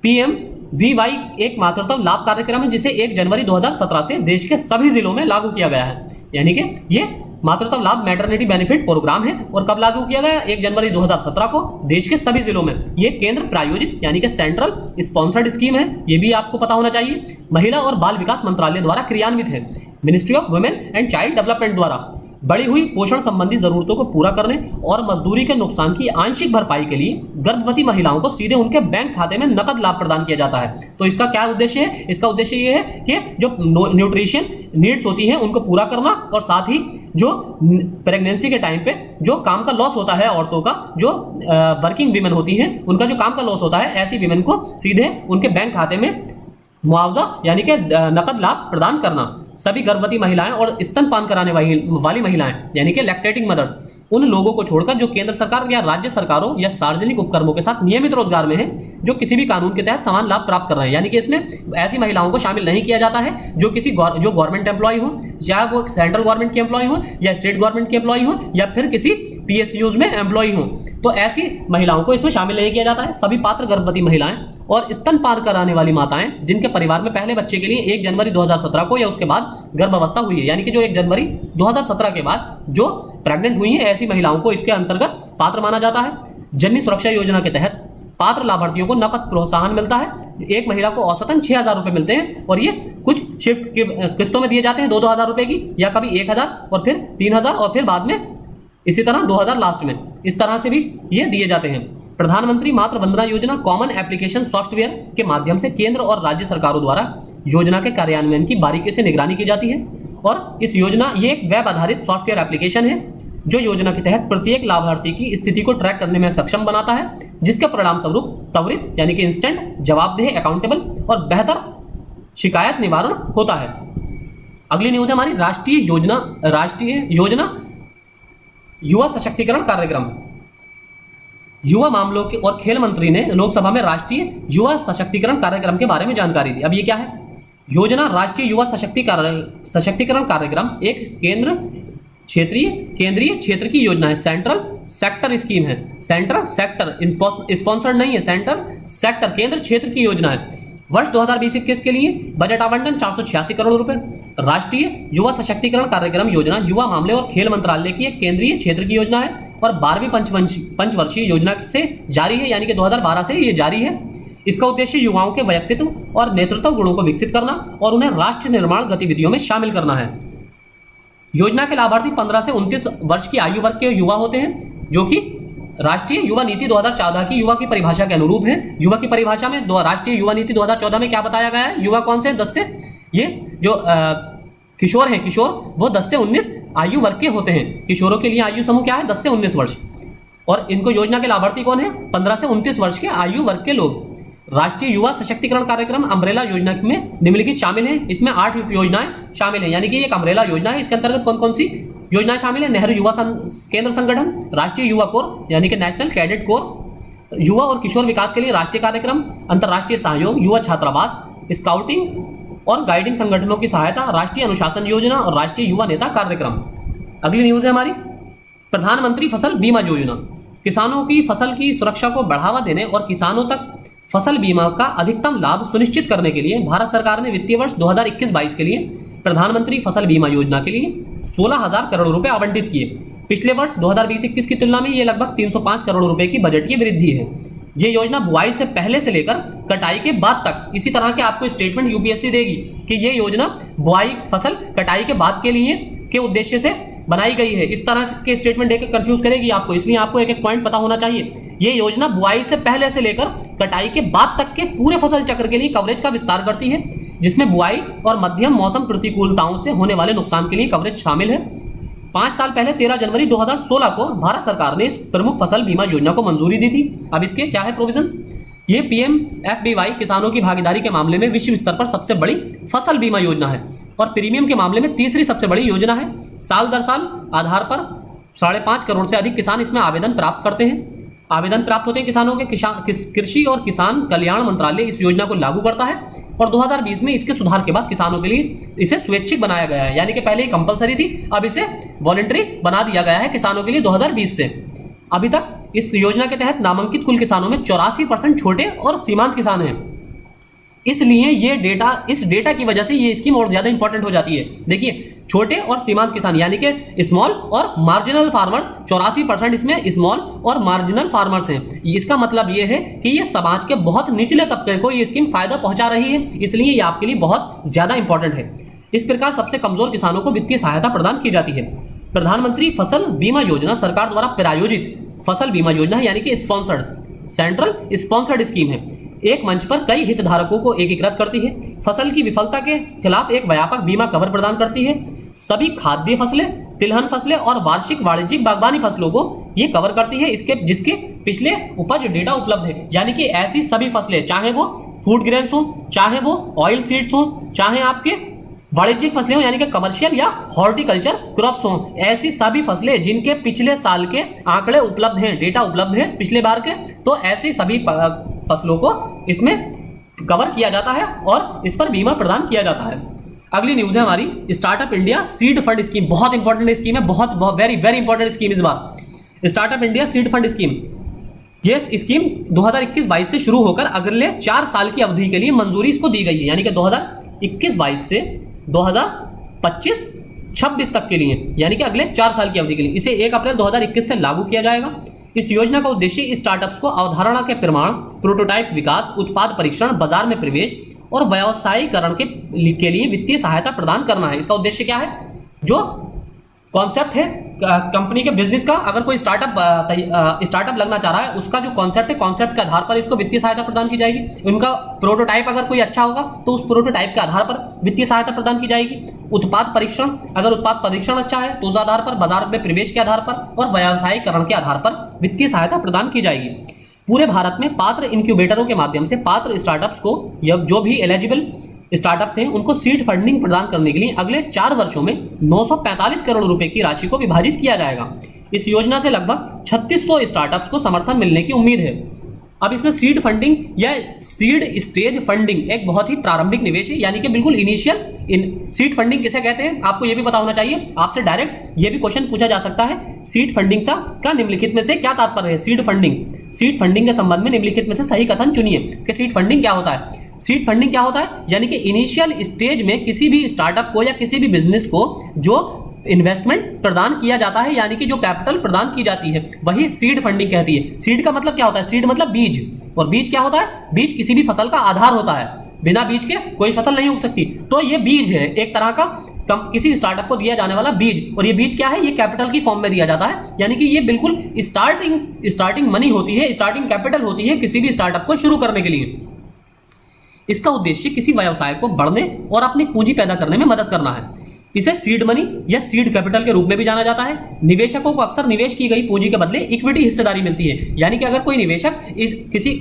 PMVY एक मातृत्व लाभ कार्यक्रम है जिसे 1 जनवरी 2017 से देश के सभी जिलों में लागू किया गया है। यानी कि ये मातृत्व लाभ मैटरनिटी बेनिफिट प्रोग्राम है और कब लागू किया गया? 1 जनवरी 2017 को देश के सभी जिलों में। ये केंद्र प्रायोजित यानी कि सेंट्रल स्पॉन्सर्ड स्कीम है, ये भी आपको पता होना चाहिए। महिला और बाल विकास मंत्रालय द्वारा क्रियान्वित है। Ministry of women and child development द्वारा बढ़ी हुई पोषण संबंधी जरूरतों को पूरा करने और मजदूरी के नुकसान की आंशिक भरपाई के लिए गर्भवती महिलाओं को सीधे उनके बैंक खाते में नकद लाभ प्रदान किया जाता है। तो इसका क्या उद्देश्य है? इसका उद्देश्य ये है कि जो न्यूट्रिशन नीड्स होती हैं उनको पूरा करना और साथ ही जो प्रेगनेंसी के टाइम पे जो काम का लॉस होता है औरतों का, जो वर्किंग वीमेन होती हैं उनका जो काम का लॉस होता है, ऐसी वीमेन को सीधे उनके बैंक खाते में मुआवजा यानी कि नकद लाभ प्रदान करना। सभी गर्भवती महिलाएं और स्तनपान कराने वाली महिलाएं यानी कि लैक्टेटिंग मदर्स, उन लोगों को छोड़कर जो केंद्र सरकार या राज्य सरकारों या सार्वजनिक उपक्रमों के साथ नियमित रोजगार में हैं, जो किसी भी कानून के तहत समान लाभ प्राप्त कर रहे हैं, यानी कि इसमें ऐसी महिलाओं को शामिल नहीं किया जाता है जो जो गवर्नमेंट एम्प्लॉय हो, चाहे वो सेंट्रल गवर्नमेंट के एम्प्लॉय हो या स्टेट गवर्नमेंट के एम्प्लॉय हो या फिर किसी PSUs में एम्प्लॉय हो, तो ऐसी महिलाओं को इसमें शामिल नहीं किया जाता है। सभी पात्र गर्भवती महिलाएं और स्तनपान कराने वाली माताएं जिनके परिवार में पहले बच्चे के लिए 1 जनवरी 2017 को या उसके बाद गर्भावस्था हुई है, यानी कि जो 1 जनवरी 2017 के बाद जो प्रेग्नेंट हुई है, ऐसी महिलाओं को इसके अंतर्गत पात्र माना जाता है। जननी सुरक्षा योजना के तहत पात्र लाभार्थियों को नकद प्रोत्साहन मिलता है। एक महिला को औसतन 6,000 रुपए मिलते हैं और ये कुछ शिफ्ट की किस्तों में दिए जाते हैं, 2-2 हज़ार रुपए की, या कभी 1,000 और फिर 3,000 और फिर बाद में इसी तरह 2,000 लास्ट में, इस तरह से भी ये दिए जाते हैं। प्रधानमंत्री मातृ Vandana Yojana common application software के माध्यम से केंद्र और राज्य सरकारों द्वारा योजना के कार्यान्वयन की बारीकी से निगरानी की जाती है और इस योजना ये एक वेब आधारित सॉफ्टवेयर एप्लीकेशन है जो योजना के तहत प्रत्येक लाभार्थी की स्थिति को ट्रैक करने में सक्षम बनाता है, जिसके परिणाम स्वरूप त्वरित यानी कि इंस्टेंट, जवाबदेह, अकाउंटेबल और बेहतर शिकायत निवारण होता है। अगली न्यूज है हमारी राष्ट्रीय योजना युवा सशक्तिकरण कार्यक्रम। युवा मामलों के और खेल मंत्री ने लोकसभा में राष्ट्रीय युवा सशक्तिकरण कार्यक्रम के बारे में जानकारी दी। अब ये क्या है? योजना राष्ट्रीय युवा सशक्तिकरण कार्यक्रम एक केंद्रीय क्षेत्र की योजना है, सेंट्रल सेक्टर स्कीम है। सेंट्रल सेक्टर स्पॉन्सर्ड नहीं है, सेंट्रल सेक्टर केंद्र क्षेत्र की योजना है। वर्ष 2020-21 के लिए बजट आवंटन 486 करोड़ रुपए। राष्ट्रीय युवा सशक्तिकरण कार्यक्रम योजना युवा मामले और खेल मंत्रालय की एक केंद्रीय क्षेत्र की योजना है और 12वीं पंचवर्षीय योजना से जारी है, यानी कि 2012 से ये जारी है। इसका उद्देश्य युवाओं के व्यक्तित्व और नेतृत्व गुणों को विकसित करना और उन्हें राष्ट्र निर्माण गतिविधियों में शामिल करना है। योजना के लाभार्थी 15 से 29 वर्ष की आयु वर्ग के युवा होते हैं, जो कि राष्ट्रीय युवा नीति 2014 की युवा की परिभाषा के अनुरूप है। युवा की परिभाषा में राष्ट्रीय युवा नीति 2014 में क्या बताया गया है? युवा कौन से? 10 से ये जो किशोर हैं, किशोर वो 10 से 19 आयु वर्ग के होते हैं। किशोरों के लिए आयु समूह क्या है? 10 से 19 वर्ष। और इनको योजना के लाभार्थी कौन है? 15 से 29 वर्ष के आयु वर्ग के लोग। राष्ट्रीय युवा सशक्तिकरण कार्यक्रम अम्ब्रेला योजना में निम्नलिखित शामिल है। इसमें 8 योजनाएं शामिल है, यानी कि एक अम्ब्रेला योजना है। इसके अंतर्गत कौन कौन सी योजनाएं शामिल है? नेहरू युवा केंद्र संगठन, राष्ट्रीय युवा कोर यानी कि नेशनल कैडेट कोर, युवा और किशोर विकास के लिए राष्ट्रीय कार्यक्रम, अंतर्राष्ट्रीय सहयोग, युवा छात्रावास, स्काउटिंग और गाइडिंग संगठनों की सहायता, राष्ट्रीय अनुशासन योजना और राष्ट्रीय युवा नेता कार्यक्रम। अगली न्यूज है हमारी प्रधानमंत्री फसल बीमा योजना। किसानों की फसल की सुरक्षा को बढ़ावा देने और किसानों तक फसल बीमा का अधिकतम लाभ सुनिश्चित करने के लिए भारत सरकार ने वित्तीय वर्ष 2021-22 के लिए प्रधानमंत्री फसल बीमा योजना के लिए 16,000 करोड़ रुपए आवंटित किए। पिछले वर्ष 2020-21 की तुलना में ये लगभग 305 करोड़ रुपए की बजट की वृद्धि है। ये योजना बुआई से पहले से लेकर कटाई के बाद तक, इसी तरह के आपको स्टेटमेंट यूपीएससी देगी कि ये योजना बुआई फसल कटाई के बाद के लिए के उद्देश्य से बनाई गई है। इस तरह के स्टेटमेंट देकर कंफ्यूज करेगी आपको, इसलिए आपको एक एक पॉइंट पता होना चाहिए। ये योजना बुआई से पहले से लेकर कटाई के बाद तक के पूरे फसल चक्र के लिए कवरेज का विस्तार करती है, जिसमें बुआई और मध्यम मौसम प्रतिकूलताओं से होने वाले नुकसान के लिए कवरेज शामिल है। 5 साल पहले 13 जनवरी 2016 को भारत सरकार ने इस प्रमुख फसल बीमा योजना को मंजूरी दी थी। अब इसके क्या है प्रोविजंस? ये PMFBY किसानों की भागीदारी के मामले में विश्व स्तर पर सबसे बड़ी फसल बीमा योजना है और प्रीमियम के मामले में तीसरी सबसे बड़ी योजना है। साल दर साल आधार पर 5.5 करोड़ से अधिक किसान इसमें आवेदन प्राप्त करते हैं। आवेदन प्राप्त होते हैं किसानों के। कृषि और किसान कल्याण मंत्रालय इस योजना को लागू करता है और 2020 में इसके सुधार के बाद किसानों के लिए इसे स्वैच्छिक बनाया गया है, यानी कि पहले ही कंपलसरी थी, अब इसे वॉलंटरी बना दिया गया है किसानों के लिए 2020 से। अभी तक इस योजना के तहत नामांकित कुल किसानों में 84% छोटे और सीमांत किसान हैं। इसलिए इस डेटा की वजह से ये स्कीम और ज्यादा इंपॉर्टेंट हो जाती है। देखिए, छोटे और सीमांत किसान यानी कि स्मॉल और मार्जिनल फार्मर्स, 84% इसमें स्मॉल और मार्जिनल फार्मर्स हैं। इसका मतलब ये है कि ये समाज के बहुत निचले तबके को ये स्कीम फायदा पहुंचा रही है, इसलिए ये आपके लिए बहुत ज्यादा इंपॉर्टेंट है। इस प्रकार सबसे कमजोर किसानों को वित्तीय सहायता प्रदान की जाती है। प्रधानमंत्री फसल बीमा योजना सरकार द्वारा प्रायोजित फसल बीमा योजना है, यानी कि स्पॉन्सर्ड सेंट्रल स्पॉन्सर्ड स्कीम है। एक मंच पर कई हितधारकों को एकीकृत करती है। फसल की विफलता के खिलाफ एक व्यापक बीमा कवर प्रदान करती है। सभी खाद्य फसलें, तिलहन फसलें और वार्षिक वाणिज्यिक बागवानी फसलों को ये कवर करती है जिसके पिछले उपज डेटा उपलब्ध है, यानी कि ऐसी सभी फसलें, चाहे वो फूड ग्रेन्स हो, चाहे वो ऑयल सीड्स हो, चाहे आपके वाणिज्यिक फसलें हो यानी कि कमर्शियल या हॉर्टिकल्चर क्रॉप्स हो, ऐसी सभी फसलें जिनके पिछले साल के आंकड़े उपलब्ध हैं, डेटा उपलब्ध है पिछले बार के, तो ऐसी सभी फसलों को इसमें कवर किया जाता है और इस पर बीमा प्रदान किया जाता है। अगली न्यूज है हमारी startup India seed fund scheme. बहुत इंपॉर्टेंट स्कीम है, बहुत वेरी वेरी इंपॉर्टेंट स्कीम इस बार। Startup India seed fund scheme, ये स्कीम 2021-22 से शुरू होकर अगले 4 साल की अवधि के लिए मंजूरी इसको दी गई है, यानी कि 2021-22 से 2025-26 तक के लिए, यानी कि अगले 4 साल की अवधि के लिए। इसे 1 अप्रैल 2021 से लागू किया जाएगा। इस योजना का उद्देश्य स्टार्टअप्स को अवधारणा के प्रमाण, प्रोटोटाइप विकास, उत्पाद परीक्षण, बाजार में प्रवेश और व्यवसायीकरण के लिए वित्तीय सहायता प्रदान करना है। इसका उद्देश्य क्या है? जो कॉन्सेप्ट है कंपनी के बिजनेस का, अगर कोई स्टार्टअप लगना चाह रहा है, उसका जो कॉन्सेप्ट है, कॉन्सेप्ट के आधार पर इसको वित्तीय सहायता प्रदान की जाएगी। उनका प्रोटोटाइप अगर कोई अच्छा होगा तो उस प्रोटोटाइप के आधार पर वित्तीय सहायता प्रदान की जाएगी। उत्पाद परीक्षण, अगर उत्पाद परीक्षण अच्छा है तो उस आधार पर, बाजार में प्रवेश के आधार पर और व्यवसायीकरण के आधार पर वित्तीय सहायता प्रदान की जाएगी। पूरे भारत में पात्र इंक्यूबेटरों के माध्यम से पात्र स्टार्टअप्स को, जो भी एलिजिबल स्टार्टअप्स हैं, उनको सीड फंडिंग प्रदान करने के लिए अगले 4 वर्षों में 945 करोड़ रुपए की राशि को विभाजित किया जाएगा। इस योजना से लगभग 3600 स्टार्टअप्स को समर्थन मिलने की उम्मीद है। अब इसमें सीड फंडिंग या सीड स्टेज फंडिंग एक बहुत ही प्रारंभिक निवेश है, यानी कि बिल्कुल इनिशियल। सीड फंडिंग किसे कहते हैं आपको ये भी पता होना चाहिए। आपसे डायरेक्ट ये भी क्वेश्चन पूछा जा सकता है, सीड फंडिंग का निम्नलिखित में से क्या तात्पर्य है? सीड फंडिंग के संबंध में निम्नलिखित में से सही कथन चुनिए कि सीड फंडिंग क्या होता है। सीड फंडिंग क्या होता है? यानी कि इनिशियल स्टेज में किसी भी स्टार्टअप को या किसी भी बिजनेस को जो इन्वेस्टमेंट प्रदान किया जाता है, यानी कि जो कैपिटल प्रदान की जाती है, वही सीड फंडिंग कहती है। सीड का मतलब क्या होता है? सीड मतलब बीज, और बीज क्या होता है? बीज किसी भी फसल का आधार होता है। बिना बीज के कोई फसल नहीं उग सकती, तो ये बीज है एक तरह का किसी स्टार्टअप को दिया जाने वाला बीज। और ये बीज क्या है? ये कैपिटल की फॉर्म में दिया जाता है, यानी कि ये बिल्कुल स्टार्टिंग मनी होती है, स्टार्टिंग कैपिटल होती है किसी भी स्टार्टअप को शुरू करने के लिए। इसका उद्देश्य किसी व्यवसाय को बढ़ने और अपनी पूंजी पैदा करने में मदद करना है। इसे सीड मनी या सीड कैपिटल के रूप में भी जाना जाता है। निवेशकों को अक्सर निवेश की गई पूंजी के बदले इक्विटी हिस्सेदारी मिलती है, यानी कि अगर कोई निवेशक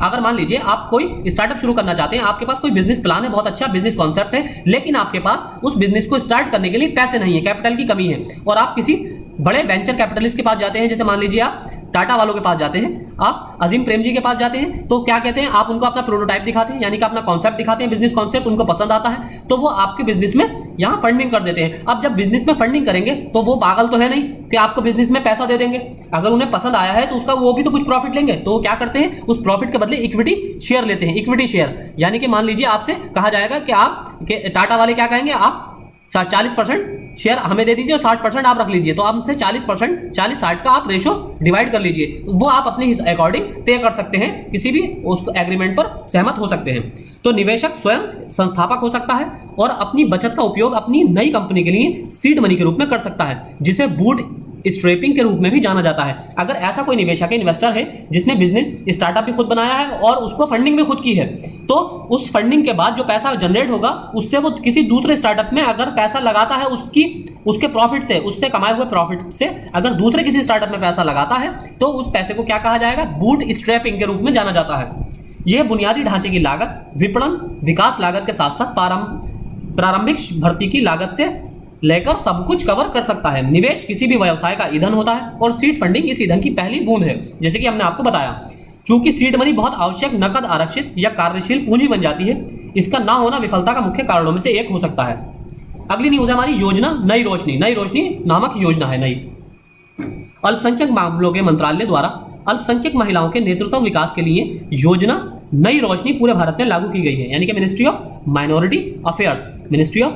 अगर मान लीजिए आप कोई स्टार्टअप शुरू करना चाहते हैं, आपके पास कोई बिजनेस प्लान है, बहुत अच्छा बिजनेस कॉन्सेप्ट है, लेकिन आपके पास उस बिजनेस को स्टार्ट करने के लिए पैसे नहीं है, कैपिटल की कमी है, और आप किसी बड़े वेंचर कैपिटलिस्ट के पास जाते हैं, जैसे मान लीजिए आप टाटा वालों के पास जाते हैं, आप अजीम प्रेम जी के पास जाते हैं, तो क्या कहते हैं? आप उनको अपना प्रोटोटाइप दिखाते हैं, यानी कि अपना कॉन्सेप्ट दिखाते हैं, बिजनेस कॉन्सेप्ट उनको पसंद आता है, तो वो आपके बिजनेस में यहाँ फंडिंग कर देते हैं। अब जब बिजनेस में फंडिंग करेंगे तो वो पागल तो है नहीं कि आपको बिजनेस में पैसा दे देंगे। अगर उन्हें पसंद आया है तो उसका वो भी तो कुछ प्रॉफिट लेंगे, तो वो क्या करते हैं? उस प्रॉफिट के बदले इक्विटी शेयर लेते हैं। इक्विटी शेयर यानी कि मान लीजिए आपसे कहा जाएगा कि आप टाटा वाले क्या कहेंगे, आप 40% शेयर हमें दे दीजिए और 60% आप रख लीजिए, तो आपसे 40% 40-60 का आप रेशो डिवाइड कर लीजिए। वो आप अपने अकॉर्डिंग तय कर सकते हैं, किसी भी उसको एग्रीमेंट पर सहमत हो सकते हैं। तो निवेशक स्वयं संस्थापक हो सकता है और अपनी बचत का उपयोग अपनी नई कंपनी के लिए सीड मनी के रूप में कर सकता है, जिसे बूट स्ट्रैपिंग के रूप में भी जाना जाता है। अगर ऐसा कोई निवेशक है, इन्वेस्टर है, जिसने बिजनेस स्टार्टअप भी खुद बनाया है और उसको फंडिंग भी खुद की है, तो उस फंडिंग के बाद जो पैसा जनरेट होगा उससे वो किसी दूसरे स्टार्टअप में अगर पैसा लगाता है, उसके प्रॉफिट से, उससे कमाए हुए प्रॉफिट से अगर दूसरे किसी स्टार्टअप में पैसा लगाता है, तो उस पैसे को क्या कहा जाएगा? बूट स्ट्रैपिंग के रूप में जाना जाता है। यह बुनियादी ढांचे की लागत, विपणन विकास लागत के साथ साथ प्रारंभिक भर्ती की लागत से लेकर सब कुछ कवर कर सकता है। निवेश किसी भी व्यवसाय का ईंधन होता है और सीड फंडिंग इस ईंधन की पहली बूंद है, जैसे कि हमने आपको बताया। चूंकि सीड मनी बहुत आवश्यक नकद आरक्षित या कार्यशील पूंजी बन जाती है, इसका ना होना विफलता का मुख्य कारणों में से एक हो सकता है। अगली न्यूज है हमारी योजना नई रोशनी। नई रोशनी नामक योजना है। नई अल्पसंख्यक मामलों के मंत्रालय द्वारा अल्पसंख्यक महिलाओं के नेतृत्व विकास के लिए योजना नई रोशनी पूरे भारत में लागू की गई है, यानी कि मिनिस्ट्री ऑफ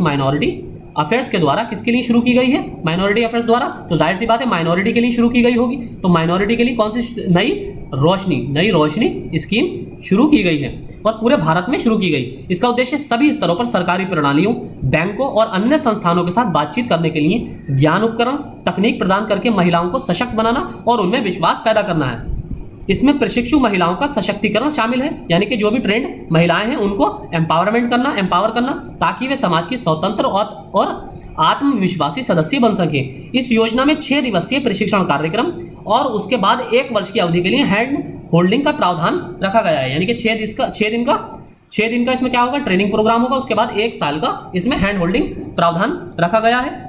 माइनॉरिटी अफेयर्स के द्वारा किसके लिए शुरू की गई है? माइनॉरिटी अफेयर्स द्वारा। तो जाहिर सी बात है माइनॉरिटी के लिए शुरू की गई होगी, तो माइनॉरिटी के लिए कौन सी नई रोशनी स्कीम शुरू की गई है और पूरे भारत में शुरू की गई। इसका उद्देश्य सभी स्तरों पर सरकारी प्रणालियों, बैंकों और अन्य संस्थानों के साथ बातचीत करने के लिए ज्ञान उपकरण तकनीक प्रदान करके महिलाओं को सशक्त बनाना और उनमें विश्वास पैदा करना है। इसमें प्रशिक्षु महिलाओं का सशक्तिकरण शामिल है, यानी कि जो भी ट्रेंड महिलाएं हैं उनको एम्पावर करना, ताकि वे समाज की स्वतंत्र और आत्मविश्वासी सदस्य बन सके। इस योजना में 6 दिवसीय प्रशिक्षण कार्यक्रम और उसके बाद 1 वर्ष की अवधि के लिए हैंड होल्डिंग का प्रावधान रखा गया है, यानी कि 6 दिन का 6 दिन का इसमें क्या होगा, ट्रेनिंग प्रोग्राम होगा, उसके बाद 1 साल का इसमें हैंड होल्डिंग प्रावधान रखा गया है।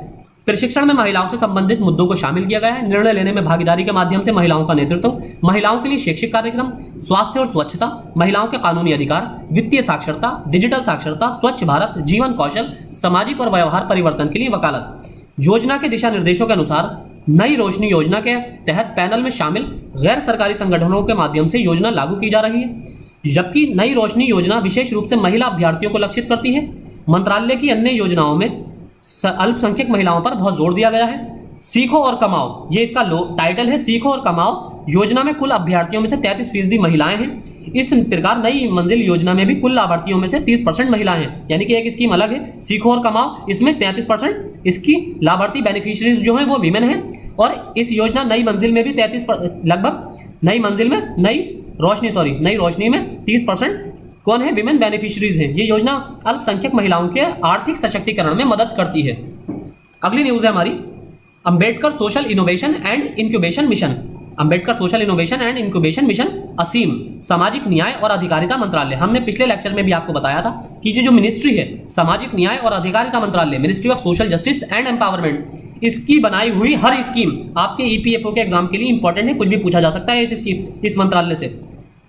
प्रशिक्षण में महिलाओं से संबंधित मुद्दों को शामिल किया गया है। निर्णय लेने में भागीदारी के माध्यम से महिलाओं का नेतृत्व, महिलाओं के लिए शैक्षिक कार्यक्रम, स्वास्थ्य और स्वच्छता, महिलाओं के कानूनी अधिकार, वित्तीय साक्षरता, डिजिटल साक्षरता, स्वच्छ भारत, जीवन कौशल, सामाजिक और व्यवहार परिवर्तन के लिए वकालत। योजना के दिशा निर्देशों के अनुसार नई रोशनी योजना के तहत पैनल में शामिल गैर सरकारी संगठनों के माध्यम से योजना लागू की जा रही है, जबकि नई रोशनी योजना विशेष रूप से महिला अभ्यर्थियों को लक्षित करती है। मंत्रालय की अन्य योजनाओं में अल्पसंख्यक महिलाओं पर बहुत जोर दिया गया है। सीखो और कमाओ, ये इसका टाइटल है, सीखो और कमाओ। योजना में कुल अभ्यर्थियों में से 33% महिलाएं हैं। इस प्रकार नई मंजिल योजना में भी कुल लाभार्थियों में से 30% महिलाएं हैं, यानी कि एक स्कीम अलग है, सीखो और कमाओ, इसमें 33% इसकी लाभार्थी बेनिफिशियरीज जो हैं वो वीमेन हैं। और इस योजना नई मंजिल में भी 33 लगभग नई मंजिल में नई रोशनी में 30% कौन है, विमेन बेनिफिशियरीज हैं। ये योजना अल्पसंख्यक महिलाओं के आर्थिक सशक्तिकरण में मदद करती है। अगली न्यूज है हमारी, Ambedkar social innovation and incubation mission. Ambedkar social innovation and incubation mission असीम सामाजिक न्याय और अधिकारिता मंत्रालय। हमने पिछले लेक्चर में भी आपको बताया था कि ये जो मिनिस्ट्री है सामाजिक न्याय और अधिकारिता मंत्रालय, ministry of social justice and empowerment, इसकी बनाई हुई हर स्कीम आपके ईपीएफओ के एग्जाम के लिए इंपॉर्टेंट है, कुछ भी पूछा जा सकता है इस मंत्रालय से।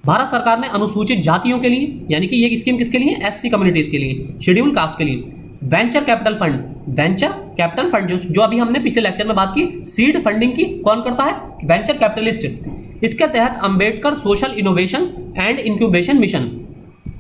भारत सरकार ने अनुसूचित जातियों के लिए, यानी कि ये स्कीम किसके लिए, एससी कम्युनिटीज के लिए, शेड्यूल कास्ट के लिए। वेंचर कैपिटल फंड जो अभी हमने पिछले लेक्चर में बात की, सीड फंडिंग की कौन करता है, वेंचर कैपिटलिस्ट। इसके तहत Ambedkar social innovation and incubation mission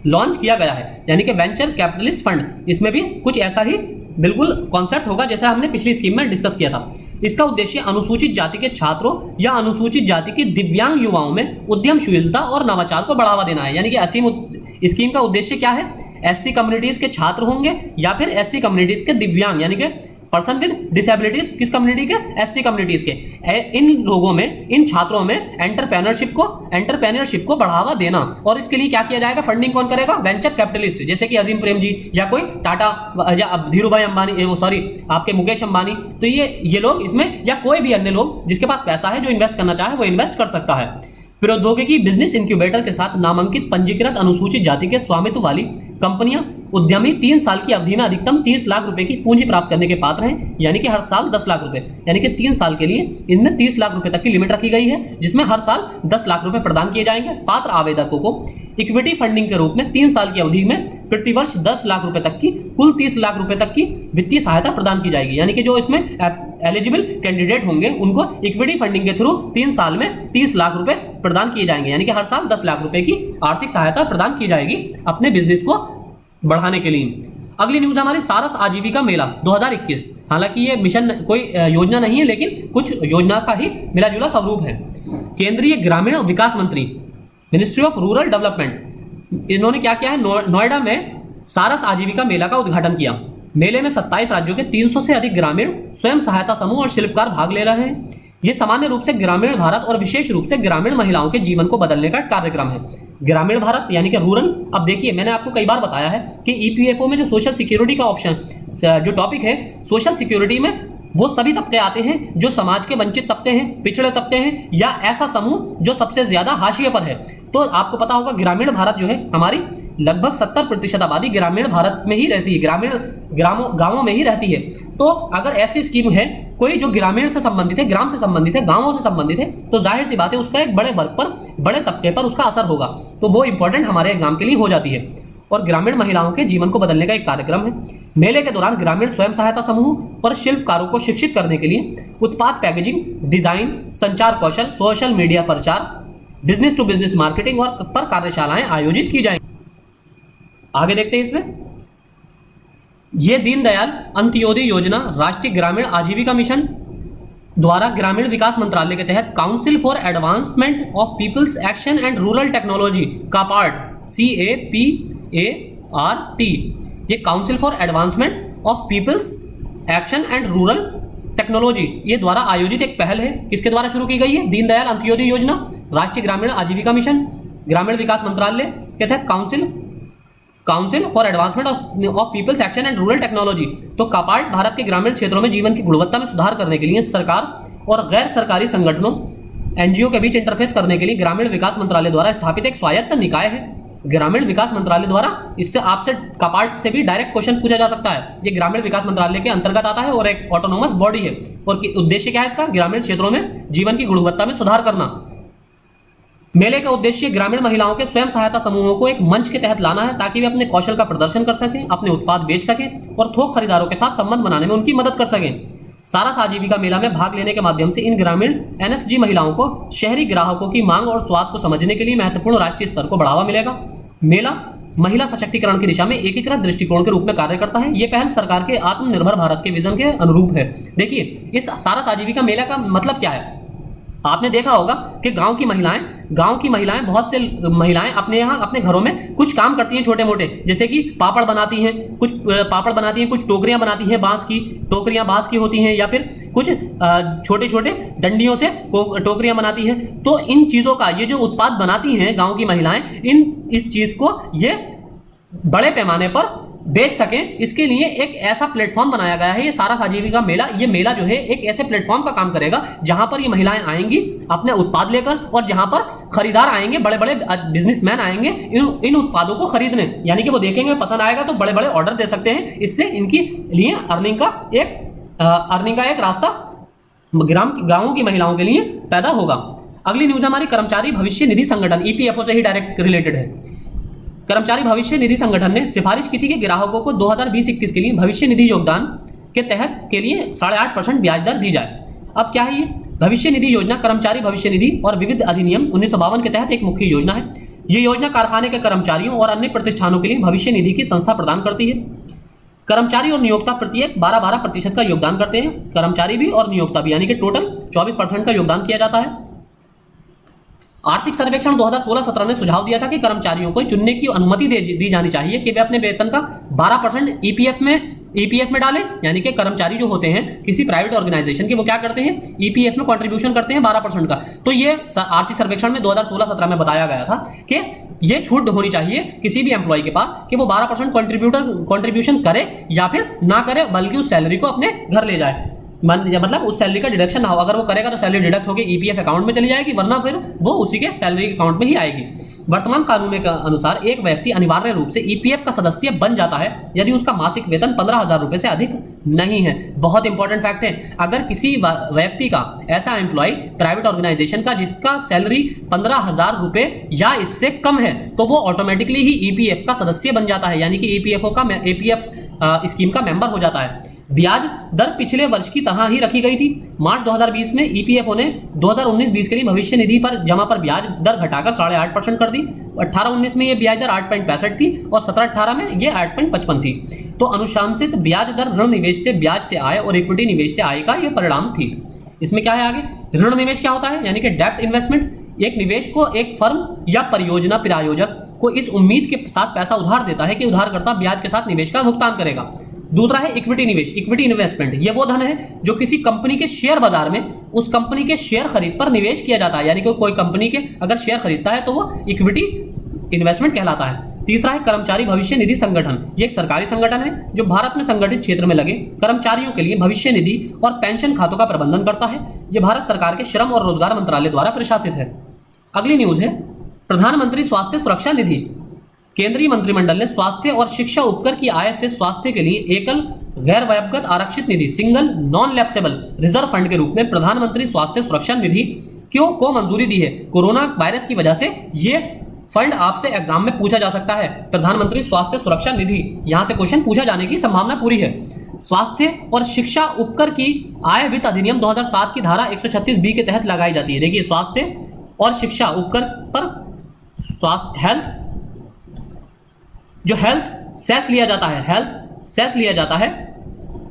launch किया गया है, यानी कि वेंचर कैपिटलिस्ट फंड, इसमें भी कुछ ऐसा ही बिल्कुल कॉन्सेप्ट होगा जैसा हमने पिछली स्कीम में डिस्कस किया था। इसका उद्देश्य अनुसूचित जाति के छात्रों या अनुसूचित जाति के दिव्यांग युवाओं में उद्यमशीलता और नवाचार को बढ़ावा देना है, यानी कि असीम स्कीम का उद्देश्य क्या है, एससी कम्युनिटीज के छात्र होंगे या फिर एससी कम्युनिटीज के दिव्यांग, यानी कि पर्सन विद डिसेबिलिटीज, किस कम्युनिटी के, एससी कम्युनिटीज के। इन लोगों में, इन छात्रों में एंटरप्रेन्योरशिप को बढ़ावा देना। और इसके लिए क्या किया जाएगा, फंडिंग कौन करेगा, वेंचर कैपिटलिस्ट, जैसे कि अजीम प्रेम जी या कोई टाटा या धीरूभाई अंबानी, आपके मुकेश अंबानी, तो ये लोग इसमें, या कोई भी अन्य लोग जिसके पास पैसा है जो इन्वेस्ट करना चाहे वो इन्वेस्ट कर सकता है। प्रौद्योगिकी बिजनेस इंक्यूबेटर के साथ नामांकित पंजीकृत अनुसूचित जाति के स्वामित्व वाली कंपनियां, उद्यमी 3 साल की अवधि में अधिकतम 30 लाख रुपए की पूंजी प्राप्त करने के पात्र हैं, यानी कि हर साल 10 लाख रुपए, यानी कि 3 साल के लिए इनमें 30 लाख रुपए तक की लिमिट रखी गई है, जिसमें हर साल 10 लाख रुपए प्रदान किए जाएंगे। पात्र आवेदकों को इक्विटी फंडिंग के रूप में 3 साल की अवधि में प्रतिवर्ष 10 लाख रुपए तक की कुल 30 लाख रुपए तक की वित्तीय सहायता प्रदान की जाएगी, यानी कि जो इसमें एलिजिबल कैंडिडेट होंगे उनको इक्विटी फंडिंग के थ्रू 3 साल में 30 लाख रुपए प्रदान किए जाएंगे, यानी कि हर साल 10 लाख रुपए की आर्थिक सहायता प्रदान की जाएगी अपने बिजनेस को बढ़ाने के लिए। अगली न्यूज हमारी सारस आजीविका मेला 2021। हालांकि ये मिशन कोई योजना नहीं है, लेकिन कुछ योजना का ही मिला जुला स्वरूप है। केंद्रीय ग्रामीण विकास मंत्री, मिनिस्ट्री ऑफ रूरल डेवलपमेंट, इन्होंने क्या किया है, नोएडा में सारस आजीविका मेला का उद्घाटन किया। मेले में 27 राज्यों के 300 से अधिक ग्रामीण स्वयं सहायता समूह और शिल्पकार भाग ले रहे हैं। ये सामान्य रूप से ग्रामीण भारत और विशेष रूप से ग्रामीण महिलाओं के जीवन को बदलने का कार्यक्रम है। ग्रामीण भारत यानी कि रूरल। अब देखिए, मैंने आपको कई बार बताया है कि ईपीएफओ में जो सोशल सिक्योरिटी का ऑप्शन, जो टॉपिक है सोशल सिक्योरिटी में, वो सभी तबके आते हैं जो समाज के वंचित तबके हैं, पिछड़े तबके हैं, या ऐसा समूह जो सबसे ज्यादा हाशिए पर है। तो आपको पता होगा ग्रामीण भारत जो है हमारी लगभग 70% आबादी ग्रामीण भारत में ही रहती है, ग्रामीण गांवों में ही रहती है। तो अगर ऐसी स्कीम है कोई जो ग्रामीण से संबंधित है, ग्राम से संबंधित है, गांवों से संबंधित है, तो जाहिर सी बात है उसका एक बड़े वर्ग पर, बड़े तबके पर उसका असर होगा, तो वो इंपॉर्टेंट हमारे एग्जाम के लिए हो जाती है। और ग्रामीण महिलाओं के जीवन को बदलने का एक कार्यक्रम है। मेले के दौरान ग्रामीण स्वयं सहायता समूह और शिल्पकारों को शिक्षित करने के लिए उत्पाद पैकेजिंग, डिजाइन, संचार कौशल, सोशल मीडिया प्रचार, बिजनेस टू बिजनेस मार्केटिंग और पर कार्यशालाएं आयोजित की जाएंगी। आगे देखते हैं इसमें, ये दीनदयाल अंत्योदय योजना राष्ट्रीय ग्रामीण आजीविका मिशन द्वारा ग्रामीण विकास मंत्रालय के तहत council for advancement of people's action and rural technology का पार्ट CAPART, ये council for advancement of people's action and rural technology, ये द्वारा आयोजित एक पहल है। किसके द्वारा शुरू की गई है, दीनदयाल अंत्योदय योजना राष्ट्रीय ग्रामीण आजीविका मिशन, ग्रामीण विकास मंत्रालय के तहत council for advancement of people's action and rural technology. तो कापार्ट भारत के ग्रामीण क्षेत्रों में जीवन की गुणवत्ता में सुधार करने के लिए सरकार और गैर सरकारी संगठनों, एनजीओ के बीच इंटरफेस करने के लिए ग्रामीण विकास मंत्रालय द्वारा स्थापित एक स्वायत्त निकाय है। ग्रामीण विकास मंत्रालय द्वारा, इससे आपसे कपार्ट से भी डायरेक्ट क्वेश्चन पूछा जा सकता है। ये ग्रामीण विकास मंत्रालय के अंतर्गत आता है और एक ऑटोनोमस बॉडी है। और उद्देश्य क्या है इसका? ग्रामीण क्षेत्रों में जीवन की गुणवत्ता में सुधार करना। मेले का उद्देश्य ग्रामीण महिलाओं के स्वयं सहायता समूहों को एक मंच के तहत लाना है ताकि वे अपने कौशल का प्रदर्शन कर सकें, अपने उत्पाद बेच सकें और थोक खरीदारों के साथ संबंध बनाने में उनकी मदद कर सकें। सारा आजीविका मेला में भाग लेने के माध्यम से इन ग्रामीण एनएसजी महिलाओं को शहरी ग्राहकों की मांग और स्वाद को समझने के लिए महत्वपूर्ण राष्ट्रीय स्तर को बढ़ावा मिलेगा। मेला महिला सशक्तिकरण की दिशा में एकीकृत दृष्टिकोण के रूप में कार्य करता है। ये पहल सरकार के आत्मनिर्भर भारत के विजन के अनुरूप है। देखिए, इस सारा आजीविका मेला का मतलब क्या है? आपने देखा होगा कि गांव की महिलाएं बहुत से महिलाएं अपने यहाँ अपने घरों में कुछ काम करती हैं छोटे मोटे, जैसे कि पापड़ बनाती हैं, कुछ टोकरियां बनाती हैं, टोकरियां बांस की होती हैं, या फिर कुछ छोटे छोटे डंडियों से टोकरियां बनाती हैं। तो इन चीज़ों का ये जो उत्पाद बनाती हैं गाँव की महिलाएं, इस चीज़ को ये बड़े पैमाने पर बेच सकें, इसके लिए एक ऐसा प्लेटफॉर्म बनाया गया है। ये सारा आजीविका मेला, ये मेला जो है एक ऐसे प्लेटफॉर्म का काम करेगा जहां पर ये महिलाएं आएंगी अपने उत्पाद लेकर, और जहां पर खरीदार आएंगे, बड़े बड़े बिजनेसमैन आएंगे इन उत्पादों को खरीदने, यानी कि वो देखेंगे पसंद आएगा तो बड़े बड़े ऑर्डर दे सकते हैं। इससे इनकी लिए अर्निंग का एक रास्ता गांवों की महिलाओं के लिए पैदा होगा। अगली न्यूज हमारी कर्मचारी भविष्य निधि संगठन, ईपीएफओ से ही डायरेक्ट रिलेटेड है। कर्मचारी भविष्य निधि संगठन ने सिफारिश की थी कि ग्राहकों को 2020-21 के लिए भविष्य निधि योगदान के तहत के लिए 8.5% ब्याज दर दी जाए। अब क्या है ये भविष्य निधि योजना? कर्मचारी भविष्य निधि और विविध अधिनियम 1952 के तहत एक मुख्य योजना है। ये योजना कारखाने के कर्मचारियों और अन्य प्रतिष्ठानों के लिए भविष्य निधि की संस्था प्रदान करती है। कर्मचारी और नियोक्ता प्रत्येक 12% का योगदान करते हैं, कर्मचारी भी और नियोक्ता भी, यानी कि टोटल 24% का योगदान किया जाता है। आर्थिक सर्वेक्षण 2016-17 ने सुझाव दिया था कि कर्मचारियों को चुनने की अनुमति दी जानी चाहिए कि वे अपने वेतन का 12% ईपीएफ में डालें, यानी कि कर्मचारी जो होते हैं किसी प्राइवेट ऑर्गेनाइजेशन के, वो क्या करते हैं? ईपीएफ में कंट्रीब्यूशन करते हैं 12% का। तो ये आर्थिक सर्वेक्षण में 2016-17 में बताया गया था कि ये छूट होनी चाहिए किसी भी एम्प्लॉय के पास कि वो 12% कंट्रीब्यूशन करे या फिर ना करे, बल्कि उस सैलरी को अपने घर ले जाए। मतलब उस सैलरी का डिडक्शन ना हो, अगर वो करेगा तो सैलरी डिडक्ट होकर ईपीएफ अकाउंट में चली जाएगी, वरना फिर वो उसी के सैलरी अकाउंट में ही आएगी। वर्तमान कानून के अनुसार एक व्यक्ति अनिवार्य रूप से ईपीएफ का सदस्य बन जाता है यदि उसका मासिक वेतन 15,000 रुपए से अधिक नहीं है। बहुत इंपॉर्टेंट फैक्ट है, अगर किसी व्यक्ति का ऐसा एम्प्लॉय प्राइवेट ऑर्गेनाइजेशन का जिसका सैलरी 15,000 रुपए या इससे कम है, तो वो ऑटोमेटिकली ही ईपीएफ का सदस्य बन जाता है, यानी कि ईपीएफ स्कीम का मेंबर हो जाता है। ब्याज दर पिछले वर्ष की तरह ही रखी गई थी। मार्च 2020 में ईपीएफओ ने 2019-20 के लिए भविष्य निधि पर जमा पर ब्याज दर घटाकर 8.5% कर दी। 18-19 में ये ब्याज दर 8.65 थी और 17-18 में ये 8.55 थी। तो अनुशंसित ब्याज दर ऋण निवेश से ब्याज से आय और इक्विटी निवेश से आय का ये परिणाम थी। इसमें क्या है आगे? ऋण निवेश क्या होता है? यानी कि डेब्ट इन्वेस्टमेंट, एक निवेश को एक फर्म या परियोजना प्रायोजक को इस उम्मीद के साथ पैसा उधार देता है कि उधारकर्ता ब्याज के साथ निवेश का भुगतान करेगा। दूसरा है इक्विटी निवेश, इक्विटी इन्वेस्टमेंट। ये वो धन है जो किसी कंपनी के शेयर बाजार में उस कंपनी के शेयर खरीद पर निवेश किया जाता है, यानी कि कोई कंपनी के अगर शेयर खरीदता है तो वो इक्विटी इन्वेस्टमेंट कहलाता है। तीसरा है कर्मचारी भविष्य निधि संगठन। ये एक सरकारी संगठन है जो भारत में संगठित क्षेत्र में लगे कर्मचारियों के लिए भविष्य निधि और पेंशन खातों का प्रबंधन करता है। ये भारत सरकार के श्रम और रोजगार मंत्रालय द्वारा प्रशासित है। अगली न्यूज है प्रधानमंत्री स्वास्थ्य सुरक्षा निधि। केंद्रीय मंत्रिमंडल ने स्वास्थ्य और शिक्षा उपकर की आय से स्वास्थ्य के लिए एकल गैर व्यक्तिगत आरक्षित निधि, single non lapsable reserve fund के रूप में प्रधानमंत्री स्वास्थ्य सुरक्षा निधि को मंजूरी दी है। कोरोना वायरस की वजह से ये फंड आपसे एग्जाम में पूछा जा सकता है। प्रधानमंत्री स्वास्थ्य सुरक्षा निधि, यहां से क्वेश्चन पूछा जाने की संभावना पूरी है। स्वास्थ्य और शिक्षा उपकर की आय वित्त अधिनियम 2007 की धारा 136B के तहत लगाई जाती है। देखिए, स्वास्थ्य और शिक्षा उपकर पर हेल्थ सेस लिया जाता है,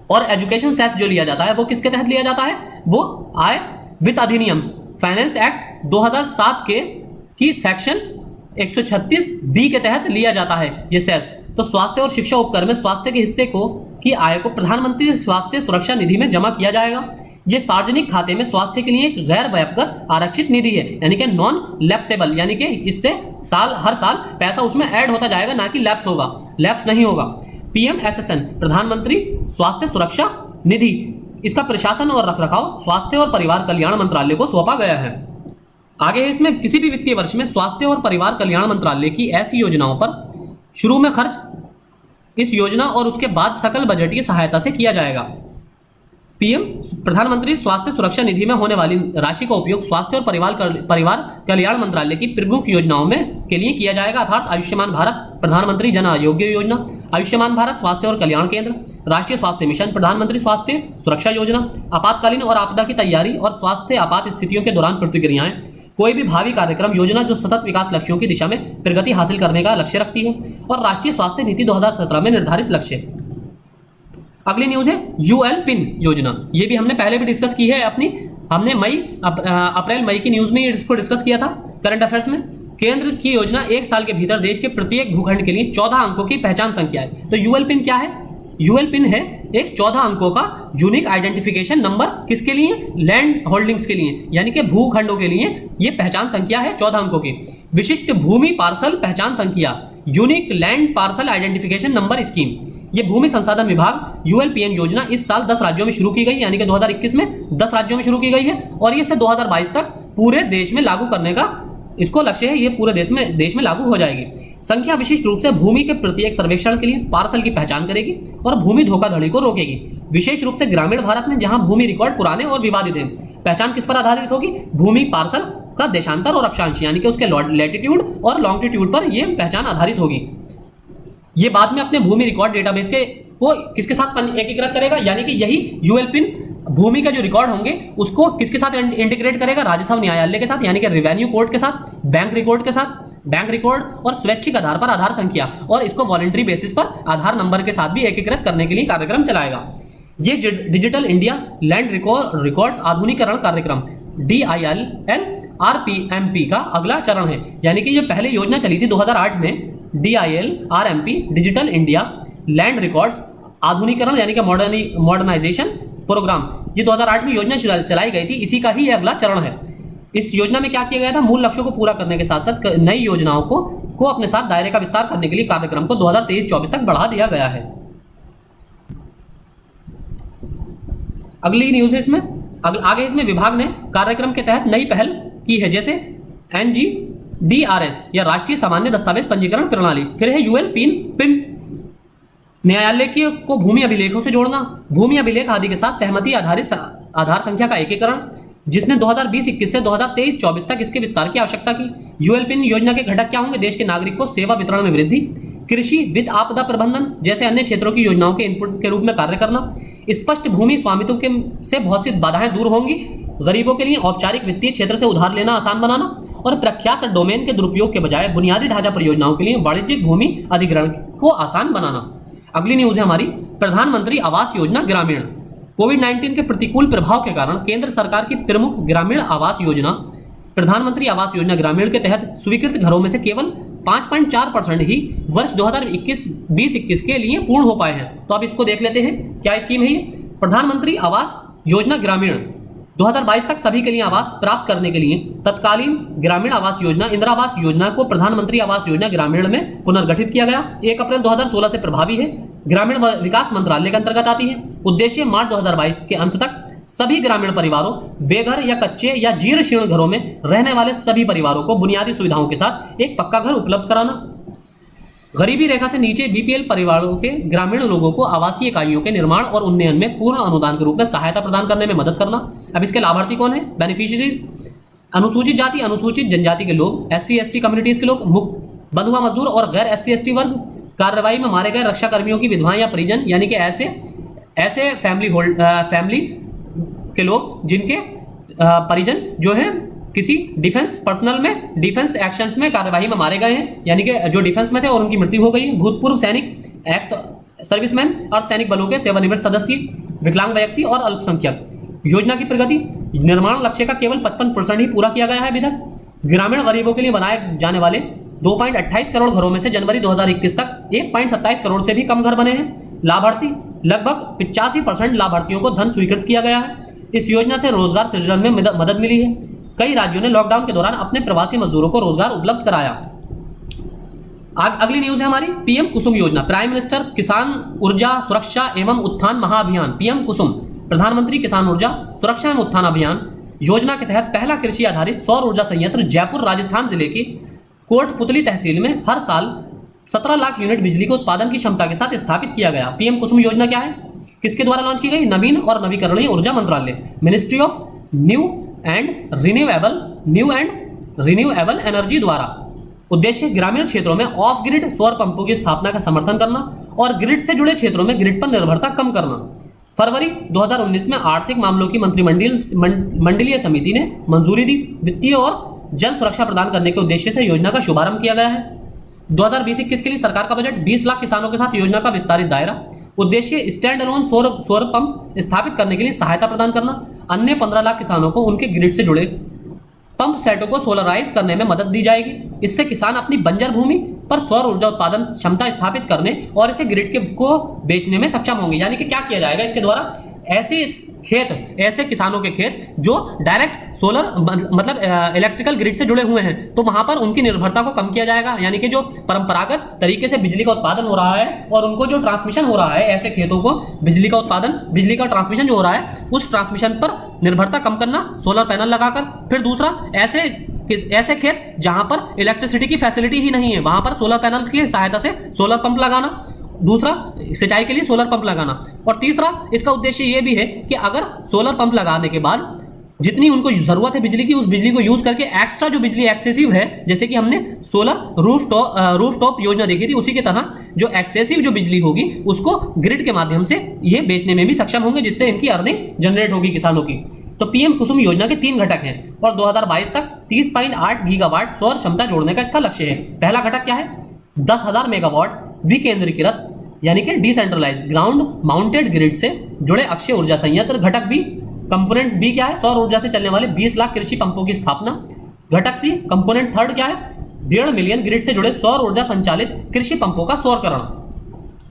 और एजुकेशन सेस जो लिया जाता है वो किसके तहत लिया जाता है? वो आय वित्त अधिनियम फाइनेंस एक्ट 2007 की सेक्शन 136B के तहत लिया जाता है ये सेस। तो स्वास्थ्य और शिक्षा उपकर में स्वास्थ्य के हिस्से की आय को प्रधानमंत्री स्वास्थ्य सुरक्षा निधि में जमा किया जाएगा। ये सार्वजनिक खाते में स्वास्थ्य के लिए एक गैर व्यक्तिगत आरक्षित निधि है, यानी कि नॉन लैप्सेबल, यानी कि इससे हर साल पैसा उसमें ऐड होता जाएगा, ना कि लैप्स नहीं होगा। PMSSN प्रधानमंत्री स्वास्थ्य सुरक्षा निधि, इसका प्रशासन और रखरखाव स्वास्थ्य और परिवार कल्याण मंत्रालय को सौंपा गया है। आगे है इसमें, किसी भी वित्तीय वर्ष में स्वास्थ्य और परिवार कल्याण मंत्रालय की ऐसी योजनाओं पर शुरू में खर्च इस योजना और उसके बाद सकल बजट की सहायता से किया जाएगा। पीएम प्रधानमंत्री स्वास्थ्य सुरक्षा निधि में होने वाली राशि का उपयोग स्वास्थ्य और परिवार कल्याण मंत्रालय की प्रमुख योजनाओं में के लिए किया जाएगा, अर्थात आयुष्मान भारत, प्रधानमंत्री जन आरोग्य योजना, आयुष्मान भारत स्वास्थ्य और कल्याण केंद्र, राष्ट्रीय स्वास्थ्य मिशन, प्रधानमंत्री स्वास्थ्य सुरक्षा योजना, आपातकालीन और आपदा की तैयारी और स्वास्थ्य आपात स्थितियों के दौरान प्रतिक्रियाएं, कोई भी भावी कार्यक्रम योजना जो सतत विकास लक्ष्यों की दिशा में प्रगति हासिल करने का लक्ष्य रखती है, और राष्ट्रीय स्वास्थ्य नीति 2017 में निर्धारित लक्ष्य। अगली न्यूज है यूएल पिन योजना। ये भी हमने पहले भी डिस्कस की है हमने अप्रैल मई की न्यूज में इसको डिस्कस किया था करंट अफेयर्स में। केंद्र की योजना 1 साल के भीतर देश के प्रत्येक भूखंड के लिए 14 अंकों की पहचान संख्या है। तो यूएल पिन क्या है? यूएल पिन है एक 14 अंकों का यूनिक आइडेंटिफिकेशन नंबर, किसके लिए? लैंड होल्डिंग्स के लिए, यानी कि भूखंडों के लिए ये पहचान संख्या है 14 अंकों की। विशिष्ट भूमि पार्सल पहचान संख्या, unique land parcel identification number scheme, ये भूमि संसाधन विभाग यूएलपीएन योजना इस साल 10 राज्यों में शुरू की गई, यानी कि 2021 में 10 राज्यों में शुरू की गई है, और ये से 2022 तक पूरे देश में लागू करने का इसको लक्ष्य है। ये पूरे देश में लागू हो जाएगी। संख्या विशिष्ट रूप से भूमि के प्रत्येक सर्वेक्षण के लिए पार्सल की पहचान करेगी और भूमि धोखाधड़ी को रोकेगी। विशेष रूप से ग्रामीण भारत में जहां भूमि रिकॉर्ड पुराने और विवादित हैं, पहचान किस पर आधारित होगी? भूमि पार्सल का देशांतर और अक्षांश, यानी कि उसके लैटिट्यूड और लॉन्गिट्यूड पर यह पहचान आधारित होगी। ये बाद में अपने भूमि रिकॉर्ड डेटाबेस को किसके साथ एकीकृत करेगा, यानी कि यही यूएल पिन भूमि का जो रिकॉर्ड होंगे उसको किसके साथ इंटीग्रेट करेगा? राजस्व न्यायालय के साथ, यानी कि रेवेन्यू कोर्ट के साथ, बैंक रिकॉर्ड के साथ, बैंक रिकॉर्ड और स्वैच्छिक आधार पर आधार संख्या, और इसको वॉलंटरी बेसिस पर आधार नंबर के साथ भी एकीकृत करने के लिए कार्यक्रम चलाएगा। ये डिजिटल इंडिया लैंड रिकॉर्ड्स आधुनिकीकरण कार्यक्रम DILRMP का अगला चरण है, यानी कि ये पहले योजना चली थी 2008 में, DILRMP digital India land records आधुनिकीकरण यानी कि मॉडर्नाइजेशन प्रोग्राम, ये 2008 में योजना चलाई गई थी, इसी का ही ये अगला चरण है। इस योजना में क्या किया गया था? मूल लक्ष्यों को पूरा करने के साथ साथ नई योजनाओं को अपने साथ दायरे का विस्तार करने के लिए कार्यक्रम को 2023-24 तक बढ़ा दिया गया है। अगली न्यूज है इसमें, आगे इसमें विभाग ने कार्यक्रम के तहत नई पहल की है, जैसे NGDRS या राष्ट्रीय सामान्य दस्तावेज पंजीकरण प्रणाली, फिर है यूएल पिन, न्यायालय को भूमि अभिलेखों से जोड़ना, भूमि अभिलेख आदि के साथ सहमति आधारित आधार संख्या का एकीकरण, जिसने 2020-21 से 2023-24 तक इसके विस्तार की आवश्यकता की। यूएल पिन योजना के घटक क्या होंगे? देश के नागरिक को सेवा वितरण में वृद्धि, कृषि वित्त आपदा प्रबंधन जैसे अन्य क्षेत्रों की योजनाओं के इनपुट के रूप में कार्य करना, स्पष्ट भूमि स्वामित्व से बहुत सी बाधाएं दूर होंगी, गरीबों के लिए औपचारिक वित्तीय क्षेत्र से उधार लेना आसान बनाना, और प्रख्यात डोमेन के दुरुपयोग के बजाय बुनियादी ढांचा परियोजनाओं के लिए वाणिज्यिक भूमि अधिग्रहण को आसान बनाना। अगली न्यूज है हमारी प्रधानमंत्री आवास योजना ग्रामीण। कोविड-19 के प्रतिकूल प्रभाव के कारण केंद्र सरकार की प्रमुख ग्रामीण आवास योजना प्रधानमंत्री आवास योजना ग्रामीण के तहत स्वीकृत घरों में से केवल 5.4% ही वर्ष 2020-21 के लिए पूर्ण हो पाए हैं। तो अब इसको देख लेते हैं, क्या स्कीम है ये? प्रधानमंत्री आवास योजना ग्रामीण 2022 तक सभी के लिए आवास प्राप्त करने के लिए तत्कालीन ग्रामीण आवास योजना इंदिरा आवास योजना को प्रधानमंत्री आवास योजना ग्रामीण में पुनर्गठित किया गया। 1 अप्रैल 2016 से प्रभावी है, ग्रामीण विकास मंत्रालय के अंतर्गत आती है। उद्देश्य मार्च 2022 के अंत तक सभी ग्रामीण परिवारों, बेघर या कच्चे या जीर्ण शीर्ण घरों में रहने वाले सभी परिवारों को बुनियादी सुविधाओं के साथ एक पक्का घर उपलब्ध कराना। गरीबी रेखा से नीचे बीपीएल परिवारों के ग्रामीण लोगों को आवासीय इकाइयों के निर्माण और उन्नयन में पूर्ण अनुदान के रूप में सहायता प्रदान करने में मदद करना। अब इसके लाभार्थी कौन है? बेनिफिशियरी अनुसूचित जाति अनुसूचित जनजाति के लोग, SC/ST कम्युनिटीज के लोग, बंधुआ मजदूर और गैर SC/ST वर्ग, कार्रवाई में मारे गए रक्षा कर्मियों की विधवाएं या परिजन, यानी कि ऐसे फैमिली के लोग जिनके परिजन जो है किसी डिफेंस पर्सनल में डिफेंस एक्शंस में कार्यवाही में मारे गए हैं, यानी कि जो डिफेंस में थे और उनकी मृत्यु हो गई है, भूतपूर्व सैनिक, एक्स सर्विसमैन, अर्धसैनिक बलों के सेवानिवृत्त सदस्य, विकलांग व्यक्ति और अल्पसंख्यक। योजना की प्रगति, निर्माण लक्ष्य का केवल 55% ही पूरा किया गया है अभी तक। ग्रामीण गरीबों के लिए बनाए जाने वाले 2.28 करोड़ घरों में से जनवरी 2021 तक 1.27 करोड़ से भी कम घर बने हैं। लाभार्थी, लगभग 85% लाभार्थियों को धन स्वीकृत किया गया है। इस योजना से रोजगार सृजन में मदद मिली है। कई राज्यों ने लॉकडाउन के दौरान अपने प्रवासी मजदूरों को रोजगार उपलब्ध कराया। अगली न्यूज है हमारी पीएम कुसुम योजना, प्राइम मिनिस्टर किसान ऊर्जा सुरक्षा एवं उत्थान महाअभियान, पीएम कुसुम, प्रधानमंत्री किसान ऊर्जा सुरक्षा एवं उत्थान अभियान योजना के तहत पहला कृषि आधारित सौर ऊर्जा संयंत्र जयपुर राजस्थान जिले की कोटपुतली तहसील में हर साल 17 लाख यूनिट बिजली के उत्पादन की क्षमता के साथ स्थापित किया गया। पीएम कुसुम योजना क्या है, किसके द्वारा लॉन्च की गई? नवीन और नवीकरणीय ऊर्जा मंत्रालय, ministry of new and renewable energy द्वारा। उद्देश्य ग्रामीण क्षेत्रों में ऑफ ग्रिड सौर पंपों की स्थापना का समर्थन करना और ग्रिड से जुड़े क्षेत्रों में ग्रिड पर निर्भरता कम करना। फरवरी 2019 में आर्थिक मामलों की मंत्रिमंडलीय समिति ने मंजूरी दी। वित्तीय और जल सुरक्षा प्रदान करने के उद्देश्य से योजना का शुभारंभ किया गया है। 2020-21 के लिए सरकार का बजट 20 लाख किसानों के साथ योजना का विस्तारित दायरा। उद्देश्य स्टैंड अलोन सौर पंप स्थापित करने के लिए सहायता प्रदान करना। अन्य 15 लाख किसानों को उनके ग्रिड से जुड़े पंप सेटों को सोलराइज करने में मदद दी जाएगी। इससे किसान अपनी बंजर भूमि पर सौर ऊर्जा उत्पादन क्षमता स्थापित करने और इसे ग्रिड को बेचने में सक्षम होंगे। यानी कि क्या किया जाएगा इसके द्वारा, ऐसे किसानों के खेत जो डायरेक्ट सोलर मतलब इलेक्ट्रिकल ग्रिड से जुड़े हुए हैं, तो वहां पर उनकी निर्भरता को कम किया जाएगा। यानी कि जो परंपरागत तरीके से बिजली का उत्पादन हो रहा है और उनको जो ट्रांसमिशन हो रहा है, ऐसे खेतों को बिजली का ट्रांसमिशन जो हो रहा है उस ट्रांसमिशन पर निर्भरता कम करना सोलर पैनल लगाकर। फिर दूसरा, ऐसे खेत जहां पर इलेक्ट्रिसिटी की फैसिलिटी ही नहीं है, वहां पर सोलर पैनल की सहायता से सोलर पंप लगाना। दूसरा, सिंचाई के लिए सोलर पंप लगाना। और तीसरा, इसका उद्देश्य यह भी है कि अगर सोलर पंप लगाने के बाद जितनी उनको जरूरत है बिजली की, उस बिजली को यूज करके एक्स्ट्रा जो बिजली एक्सेसिव है, जैसे कि हमने सोलर रूफटॉप योजना देखी थी, उसी की तरह जो एक्सेसिव जो बिजली होगी उसको ग्रिड के माध्यम से ये बेचने में भी सक्षम होंगे, जिससे इनकी अर्निंग जनरेट होगी किसानों की। तो पीएम कुसुम योजना के 3 घटक हैं और 2022 तक 30.8 गीगावाट सौर क्षमता जोड़ने का इसका लक्ष्य है। पहला घटक क्या है? 10,000 मेगावाट विकेंद्रीकृत यानी कि डिसेंट्रलाइज ग्राउंड माउंटेड ग्रिड से जुड़े अक्षय ऊर्जा संयंत्र। घटक बी, कंपोनेंट बी क्या है? सौर ऊर्जा से चलने वाले 20 लाख कृषि पंपों की स्थापना। घटक सी, कंपोनेंट थर्ड क्या है? 1.5 मिलियन ग्रिड से जुड़े सौर ऊर्जा संचालित कृषि पंपों का सौरकरण,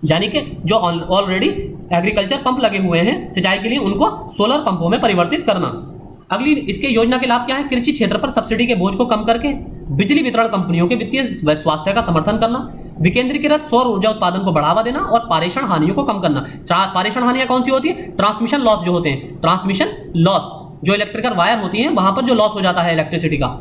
यानी कि जो ऑलरेडी एग्रीकल्चर पंप लगे हुए हैं सिंचाई के लिए, उनको सोलर पंपों में परिवर्तित करना। अगली इसके योजना के लाभ क्या है? कृषि क्षेत्र पर सब्सिडी के बोझ को कम करके बिजली वितरण कंपनियों के वित्तीय स्वास्थ्य का समर्थन करना, विकेंद्रीकृत सौर ऊर्जा उत्पादन को बढ़ावा देना और पारेषण हानियों को कम करना। पारेषण हानियां कौन सी होती है? ट्रांसमिशन लॉस जो होते हैं, ट्रांसमिशन लॉस जो इलेक्ट्रिकल वायर होती है वहां पर जो लॉस हो जाता है इलेक्ट्रिसिटी का।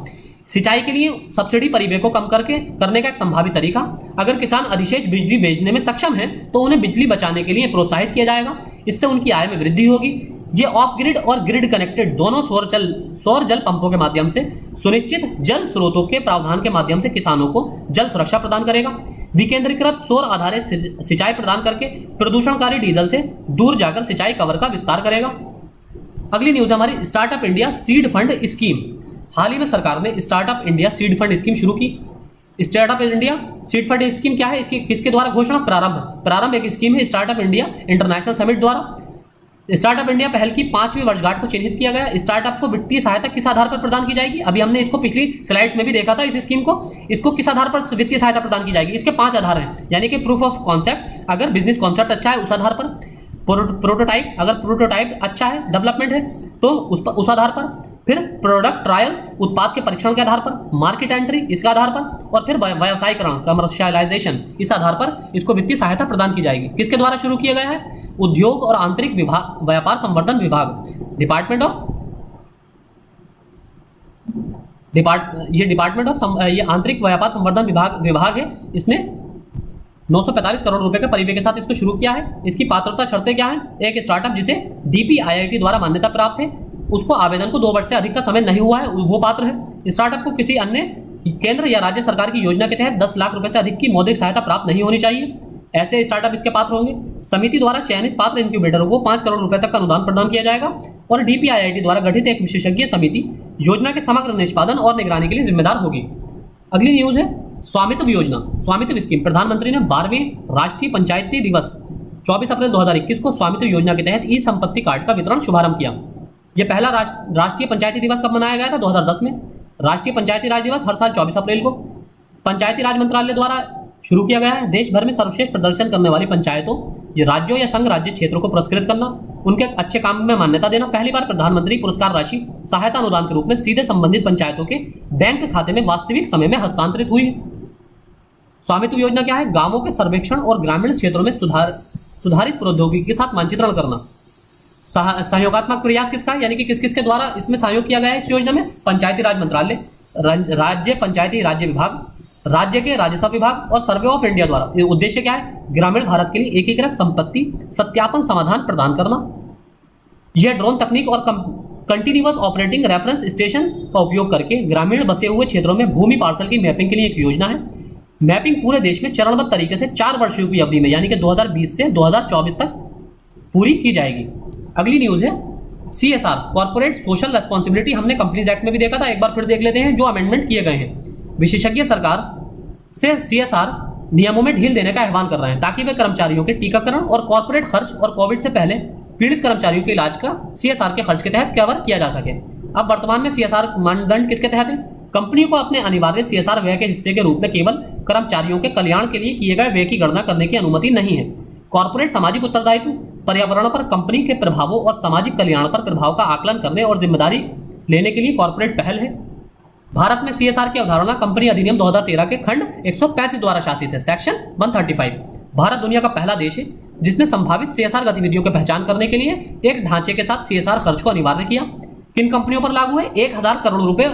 सिंचाई के लिए सब्सिडी परिव्यय को कम करने का एक संभावित तरीका। अगर किसान अधिशेष बिजली बेचने में सक्षम है तो उन्हें बिजली बचाने के लिए प्रोत्साहित किया जाएगा, इससे उनकी आय में वृद्धि होगी। ये ऑफ ग्रिड और ग्रिड कनेक्टेड दोनों सौर जल पंपों के माध्यम से सुनिश्चित जल स्रोतों के प्रावधान के माध्यम से किसानों को जल सुरक्षा प्रदान करेगा। विकेंद्रीकृत सौर आधारित सिंचाई प्रदान करके प्रदूषणकारी डीजल से दूर जाकर सिंचाई कवर का विस्तार करेगा। अगली न्यूज हमारी startup India seed fund scheme. हाल ही में सरकार ने startup India seed fund scheme शुरू की। Startup India seed fund scheme क्या है? इसकी किसके द्वारा घोषणा? प्रारंभ एक स्कीम है स्टार्टअप इंडिया इंटरनेशनल समिट द्वारा। स्टार्टअप इंडिया पहल की 5वीं वर्षगांठ को चिन्हित किया गया। स्टार्टअप को वित्तीय सहायता किस आधार पर प्रदान की जाएगी? अभी हमने इसको पिछली स्लाइड्स में भी देखा था इस स्कीम को। इसको किस आधार पर वित्तीय सहायता प्रदान की जाएगी? इसके 5 आधार हैं, यानी कि प्रूफ ऑफ कॉन्सेप्ट, अगर बिजनेस कॉन्सेप्ट अच्छा है उस आधार पर, प्रोटोटाइप, अगर प्रोटोटाइप अच्छा है, डेवलपमेंट है तो उस आधार पर, फिर प्रोडक्ट ट्रायल्स, उत्पाद के परीक्षण के आधार पर, मार्केट एंट्री इसके आधार पर, और फिर व्यवसायीकरण कमर्शियलाइजेशन इस आधार पर इसको वित्तीय सहायता प्रदान की जाएगी। किसके द्वारा शुरू किया गया है? उद्योग और आंतरिक व्यापार संवर्धन विभाग, डिपार्टमेंट ऑफ ये आंतरिक व्यापार संवर्धन विभाग है। इसने 945 करोड़ रुपए के परिव्यय के साथ इसको शुरू किया है। इसकी पात्रता शर्तें क्या हैं? एक स्टार्टअप जिसे DPIIT द्वारा मान्यता प्राप्त है, उसको आवेदन को 2 वर्ष से अधिक का समय नहीं हुआ है, वो पात्र है। स्टार्टअप को किसी अन्य केंद्र या राज्य सरकार की योजना के तहत 10 लाख रुपए से अधिक की मौद्रिक सहायता प्राप्त नहीं होनी चाहिए, ऐसे स्टार्टअप इसके पात्र होंगे। समिति द्वारा चयनित पात्र इंक्यूबेटरों को 5 करोड़ रुपए तक का अनुदान प्रदान किया जाएगा और DPIIT द्वारा गठित एक विशेषज्ञ समिति योजना के समग्र निष्पादन और निगरानी के लिए जिम्मेदार होगी। अगली न्यूज है स्वामित्व योजना, स्वामित्व स्कीम। प्रधानमंत्री ने 12वें राष्ट्रीय पंचायती दिवस 24 अप्रैल 2021 को स्वामित्व योजना के तहत ई संपत्ति कार्ड का वितरण शुभारंभ किया। यह पहला राष्ट्रीय पंचायती दिवस कब मनाया गया था? 2010 में। राष्ट्रीय पंचायती राज दिवस हर साल 24 अप्रैल को पंचायती राज मंत्रालय द्वारा शुरू किया गया है। देश भर में सर्वश्रेष्ठ प्रदर्शन करने वाली पंचायतों, राज्यों या संघ राज्य क्षेत्रों को पुरस्कृत करना, उनके अच्छे काम में मान्यता देना। पहली बार प्रधानमंत्री पुरस्कार राशि सहायता अनुदान के रूप में सीधे संबंधित पंचायतों के बैंक खाते में वास्तविक समय में हस्तांतरित हुई। स्वामित्व योजना क्या है? गांवों के सर्वेक्षण और ग्रामीण क्षेत्रों में सुधारित प्रौद्योगिकी के साथ मानचित्रण करना। सहयोगात्मक प्रयास किसका है, यानी कि किस किस के द्वारा इसमें सहयोग किया गया है इस योजना में? पंचायती राज मंत्रालय, राज्य पंचायती राज्य विभाग, राज्य के राजस्व विभाग और सर्वे ऑफ इंडिया द्वारा। ये उद्देश्य क्या है? ग्रामीण भारत के लिए एकीकृत संपत्ति सत्यापन समाधान प्रदान करना। यह ड्रोन तकनीक और कंटिन्यूअस ऑपरेटिंग रेफरेंस स्टेशन का उपयोग करके ग्रामीण बसे हुए क्षेत्रों में भूमि पार्सल की मैपिंग के लिए एक योजना है। मैपिंग पूरे देश में चरणबद्ध तरीके से 4 वर्षों की अवधि में, यानी कि 2020 से 2024 तक पूरी की जाएगी। अगली न्यूज़ है CSR, कॉर्पोरेट सोशल रेस्पॉन्सिबिलिटी। हमने कंपनीज एक्ट में भी देखा था, एक बार फिर देख लेते हैं जो अमेंडमेंट किए गए हैं। विशेषज्ञ सरकार से CSR नियमों में ढील देने का आह्वान कर रहे हैं ताकि वे कर्मचारियों के टीकाकरण और कॉर्पोरेट खर्च और कोविड से पहले पीड़ित कर्मचारियों के इलाज का CSR के खर्च के तहत कवर किया जा सके। अब वर्तमान में CSR मानदंड किसके तहत है? कंपनियों को अपने अनिवार्य CSR व्यय के हिस्से के रूप में केवल कर्मचारियों के कल्याण के लिए किए गए व्यय की गणना करने की अनुमति नहीं है। कॉर्पोरेट सामाजिक उत्तरदायित्व, पर्यावरण पर कंपनी के प्रभावों और सामाजिक कल्याण पर प्रभाव का आकलन करने और जिम्मेदारी लेने के लिए कॉर्पोरेट पहल है। भारत में CSR की अवधारणा कंपनी अधिनियम 2013 के खंड 135 द्वारा शासित है, सेक्शन 135। भारत दुनिया का पहला देश है जिसने संभावित CSR गतिविधियों की पहचान करने के लिए एक ढांचे के साथ CSR खर्च को अनिवार्य किया। किन कंपनियों पर लागू है? 1000 करोड़ रुपए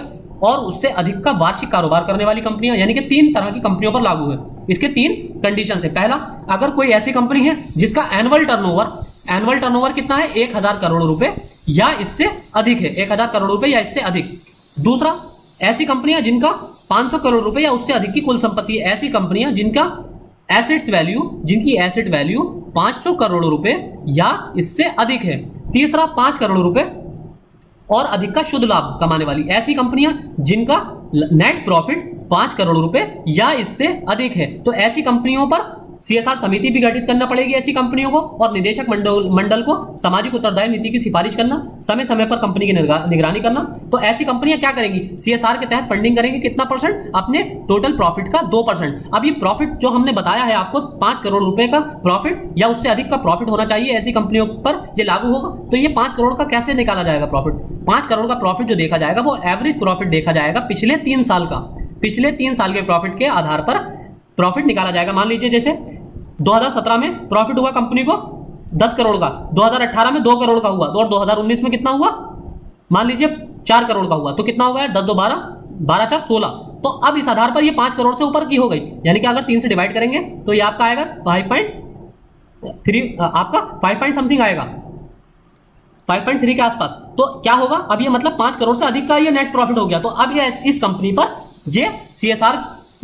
और उससे अधिक का वार्षिक कारोबार करने वाली कंपनियां, यानी कि 3 तरह की कंपनियों पर लागू है। इसके 3 कंडीशन है। पहला, अगर कोई ऐसी कंपनी है जिसका एनुअल टर्नओवर कितना है? 1000 करोड़ रुपए या इससे अधिक है, 1000 करोड़ रुपए या इससे अधिक। दूसरा, ऐसी कंपनियां जिनका 500 करोड़ रुपए या उससे अधिक की कुल संपत्ति है, ऐसी कंपनियां जिनका जिनकी एसेट वैल्यू 500 करोड़ रुपए या इससे अधिक है। तीसरा, 5 करोड़ रुपए और अधिक का शुद्ध लाभ कमाने वाली ऐसी कंपनियां जिनका नेट प्रॉफिट 5 करोड़ रुपए या इससे अधिक है। तो ऐसी कंपनियों पर CSR समिति भी गठित करना पड़ेगी ऐसी कंपनियों को, और निदेशक मंडल को सामाजिक उत्तरदायित्व नीति की सिफारिश करना, समय समय पर कंपनी की निगरानी करना। तो ऐसी कंपनियां क्या करेंगी? CSR के तहत फंडिंग करेंगे। कितना परसेंट? अपने टोटल प्रॉफिट का 2%। अब ये प्रॉफिट जो हमने बताया है आपको, 5 करोड़ रुपए का प्रॉफिट या उससे अधिक का प्रॉफिट होना चाहिए, ऐसी कंपनियों पर ये लागू होगा। तो ये 5 करोड़ का कैसे निकाला जाएगा प्रॉफिट? 5 करोड़ का प्रॉफिट जो देखा जाएगा वो एवरेज प्रॉफिट देखा जाएगा पिछले 3 साल का। पिछले 3 साल के प्रॉफिट के आधार पर प्रॉफिट निकाला जाएगा। मान लीजिए जैसे 2017 में प्रॉफिट हुआ कंपनी को 10 करोड़ का, 2018 में 2 करोड़ का हुआ, और 2019 में कितना हुआ? मान लीजिए 4 करोड़ का हुआ, तो कितना हो गया? 10 2 12, 12 4 16। तो अब इस आधार पर ये 5 करोड़ से ऊपर की हो गई, यानी कि अगर 3 से डिवाइड करेंगे तो ये आपका आएगा 5.3, आपका 5 पॉइंट समथिंग आएगा, 5.3 के आसपास। तो क्या होगा? अब ये मतलब 5 करोड़ से अधिक का ये नेट प्रॉफिट हो गया। तो अब ये इस कंपनी पर ये CSR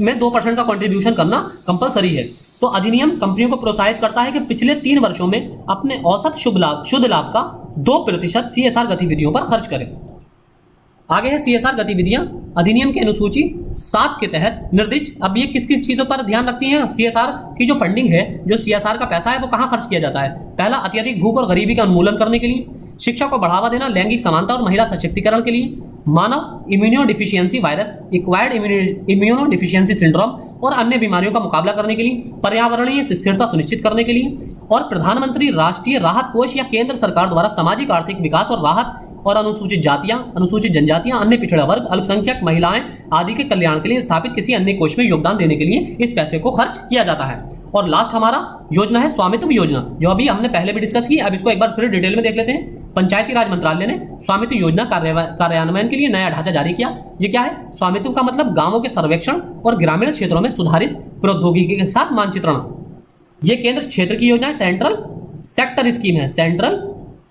में 2% का कंट्रीब्यूशन करना कंपलसरी है। तो अधिनियम कंपनियों को प्रोत्साहित करता है कि पिछले 3 वर्षों में अपने औसत शुद्ध लाभ का 2% CSR गतिविधियों पर खर्च करें। आगे है CSR गतिविधियां अधिनियम की अनुसूची 7 के तहत निर्दिष्ट। अब ये किस किस चीजों पर ध्यान रखती हैं? CSR की जो फंडिंग है, जो CSR का पैसा है वो कहां खर्च किया जाता है? पहला, अत्यधिक भूख और गरीबी का उन्मूलन करने के लिए, शिक्षा को बढ़ावा देना, लैंगिक समानता और महिला सशक्तिकरण के लिए, मानव इम्यूनोडिफिशियेंसी वायरस, एक्वायर्ड इम्यूनोडिफिशियेंसी सिंड्रोम और अन्य बीमारियों का मुकाबला करने के लिए, पर्यावरणीय स्थिरता सुनिश्चित करने के लिए, और प्रधानमंत्री राष्ट्रीय राहत कोष या केंद्र सरकार द्वारा सामाजिक आर्थिक विकास और राहत और अनुसूचित जातियां, अनुसूचित जनजातियां, अन्य पिछड़ा वर्ग, अल्पसंख्यक महिलाएं आदि के कल्याण के लिए स्थापित किसी अन्य कोष में योगदान देने के लिए इस पैसे को खर्च किया जाता है। और लास्ट हमारा योजना है स्वामित्व योजना, जो अभी हमने पहले भी डिस्कस की। अब इसको एक बार फिर डिटेल में देख लेते हैं। पंचायती राज मंत्रालय ने स्वामित्व योजना कार्यान्वयन के लिए नया ढांचा जारी किया। ये क्या है? स्वामित्व का मतलब गांवों के सर्वेक्षण और ग्रामीण क्षेत्रों में सुधारित प्रौद्योगिकी के साथ मानचित्रण। ये केंद्र क्षेत्र की योजना है, सेंट्रल सेक्टर स्कीम है, सेंट्रल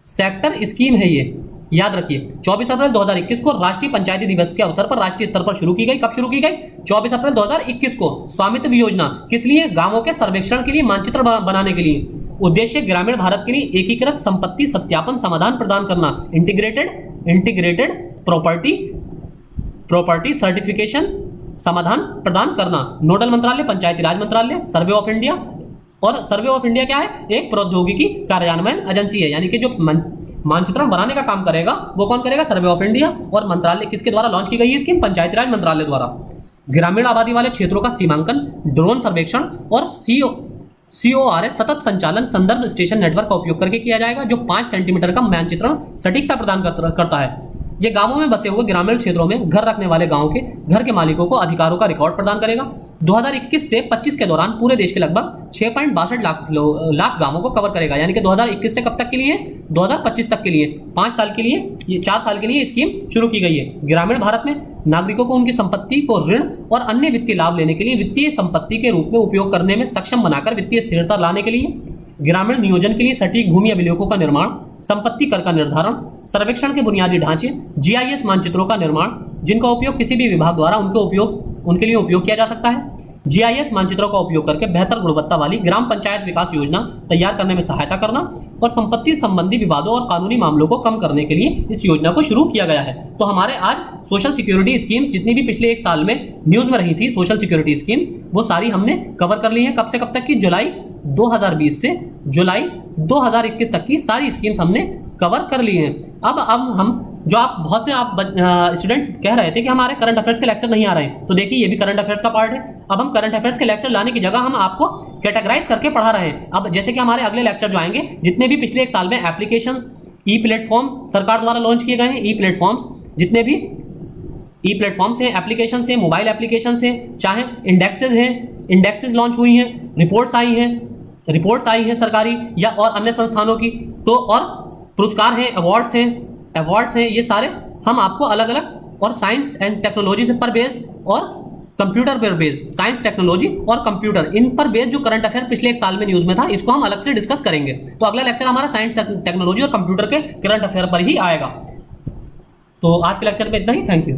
सेक्टर स्कीम है ये, याद रखिए। 24 अप्रैल 2021 को राष्ट्रीय पंचायती दिवस के अवसर पर राष्ट्रीय स्तर पर शुरू की गई। कब शुरू की गई? 24 अप्रैल 2021 को। स्वामित्व योजना किस लिए? गांवों के सर्वेक्षण के लिए, मानचित्र बनाने के लिए। उद्देश्य ग्रामीण भारत के लिए एकीकृत संपत्ति सत्यापन समाधान प्रदान करना, इंटीग्रेटेड प्रॉपर्टी सर्टिफिकेशन समाधान प्रदान करना। नोडल मंत्रालय पंचायती राज मंत्रालय, सर्वे ऑफ इंडिया। और सर्वे ऑफ इंडिया क्या है? एक प्रौद्योगिकी कार्यान्वयन एजेंसी है, यानी कि जो मानचित्रण बनाने का काम करेगा वो कौन करेगा? Survey of India. और मंत्रालय किसके द्वारा लॉन्च की गई है स्कीम? पंचायती राज मंत्रालय द्वारा। ग्रामीण आबादी वाले क्षेत्रों का सीमांकन, ड्रोन सर्वेक्षण और CORS सतत संचालन संदर्भ स्टेशन नेटवर्क का उपयोग करके किया जाएगा, जो 5 सेंटीमीटर का मानचित्रण सटीकता प्रदान करता है। ये गांवों में बसे हुए ग्रामीण क्षेत्रों में घर रखने वाले गांव के घर के मालिकों को अधिकारों का रिकॉर्ड प्रदान करेगा। 2021 से 25 के दौरान पूरे देश के लगभग 6.62 लाख गांवों को कवर करेगा। यानी कि 2021 से कब तक के लिए, 2025 तक के लिए, 5 साल के लिए, ये 4 साल के लिए स्कीम शुरू की गई है। ग्रामीण भारत में नागरिकों को उनकी संपत्ति को ऋण और अन्य वित्तीय लाभ लेने के लिए वित्तीय संपत्ति के रूप में उपयोग करने में सक्षम बनाकर वित्तीय स्थिरता लाने के लिए ग्रामीण नियोजन के लिए सटीक भूमि अभिलेखों का निर्माण, संपत्ति कर का निर्धारण, सर्वेक्षण के बुनियादी ढांचे, जीआईएस मानचित्रों का निर्माण जिनका उपयोग किसी भी विभाग द्वारा उनके लिए उपयोग किया जा सकता है। जीआईएस मानचित्रों का उपयोग करके बेहतर गुणवत्ता वाली ग्राम पंचायत विकास योजना तैयार करने में सहायता करना और संपत्ति संबंधी विवादों और कानूनी मामलों को कम करने के लिए इस योजना को शुरू किया गया है। तो हमारे आज सोशल सिक्योरिटी स्कीम्स जितनी भी पिछले 1 साल में न्यूज में रही थी सोशल सिक्योरिटी स्कीम्स, वो सारी हमने कवर कर ली है। कब से कब तक की, जुलाई 2020 से जुलाई 2021 तक की सारी स्कीम्स हमने कवर कर ली हैं। अब हम जो आप बहुत से आप स्टूडेंट्स कह रहे थे कि हमारे करंट अफेयर्स के लेक्चर नहीं आ रहे हैं, तो देखिए ये भी करंट अफेयर्स का पार्ट है। अब हम करंट अफेयर्स के लेक्चर लाने की जगह हम आपको कैटेगराइज करके पढ़ा रहे हैं। अब जैसे कि हमारे अगले लेक्चर जो आएंगे, जितने भी पिछले 1 साल में एप्लीकेशंस, ई प्लेटफॉर्म सरकार द्वारा लॉन्च किए गए हैं, ई प्लेटफॉर्म्स, जितने भी ई प्लेटफॉर्म्स हैं, एप्लीकेशन हैं, मोबाइल एप्लीकेशन हैं, चाहे इंडेक्सेस हैं, इंडेक्सेस लॉन्च हुई हैं, रिपोर्ट्स आई हैं सरकारी या और अन्य संस्थानों की, तो और पुरस्कार हैं, अवार्ड्स हैं, ये सारे हम आपको अलग अलग और साइंस एंड टेक्नोलॉजी से पर बेस्ड और कंप्यूटर पर बेस्ड, साइंस टेक्नोलॉजी और कंप्यूटर इन पर बेस्ड जो करंट अफेयर पिछले 1 साल में न्यूज में था, इसको हम अलग से डिस्कस करेंगे। तो अगला लेक्चर हमारा साइंस टेक्नोलॉजी और कंप्यूटर के करंट अफेयर पर ही आएगा। तो आज के लेक्चर में इतना ही। Thank you.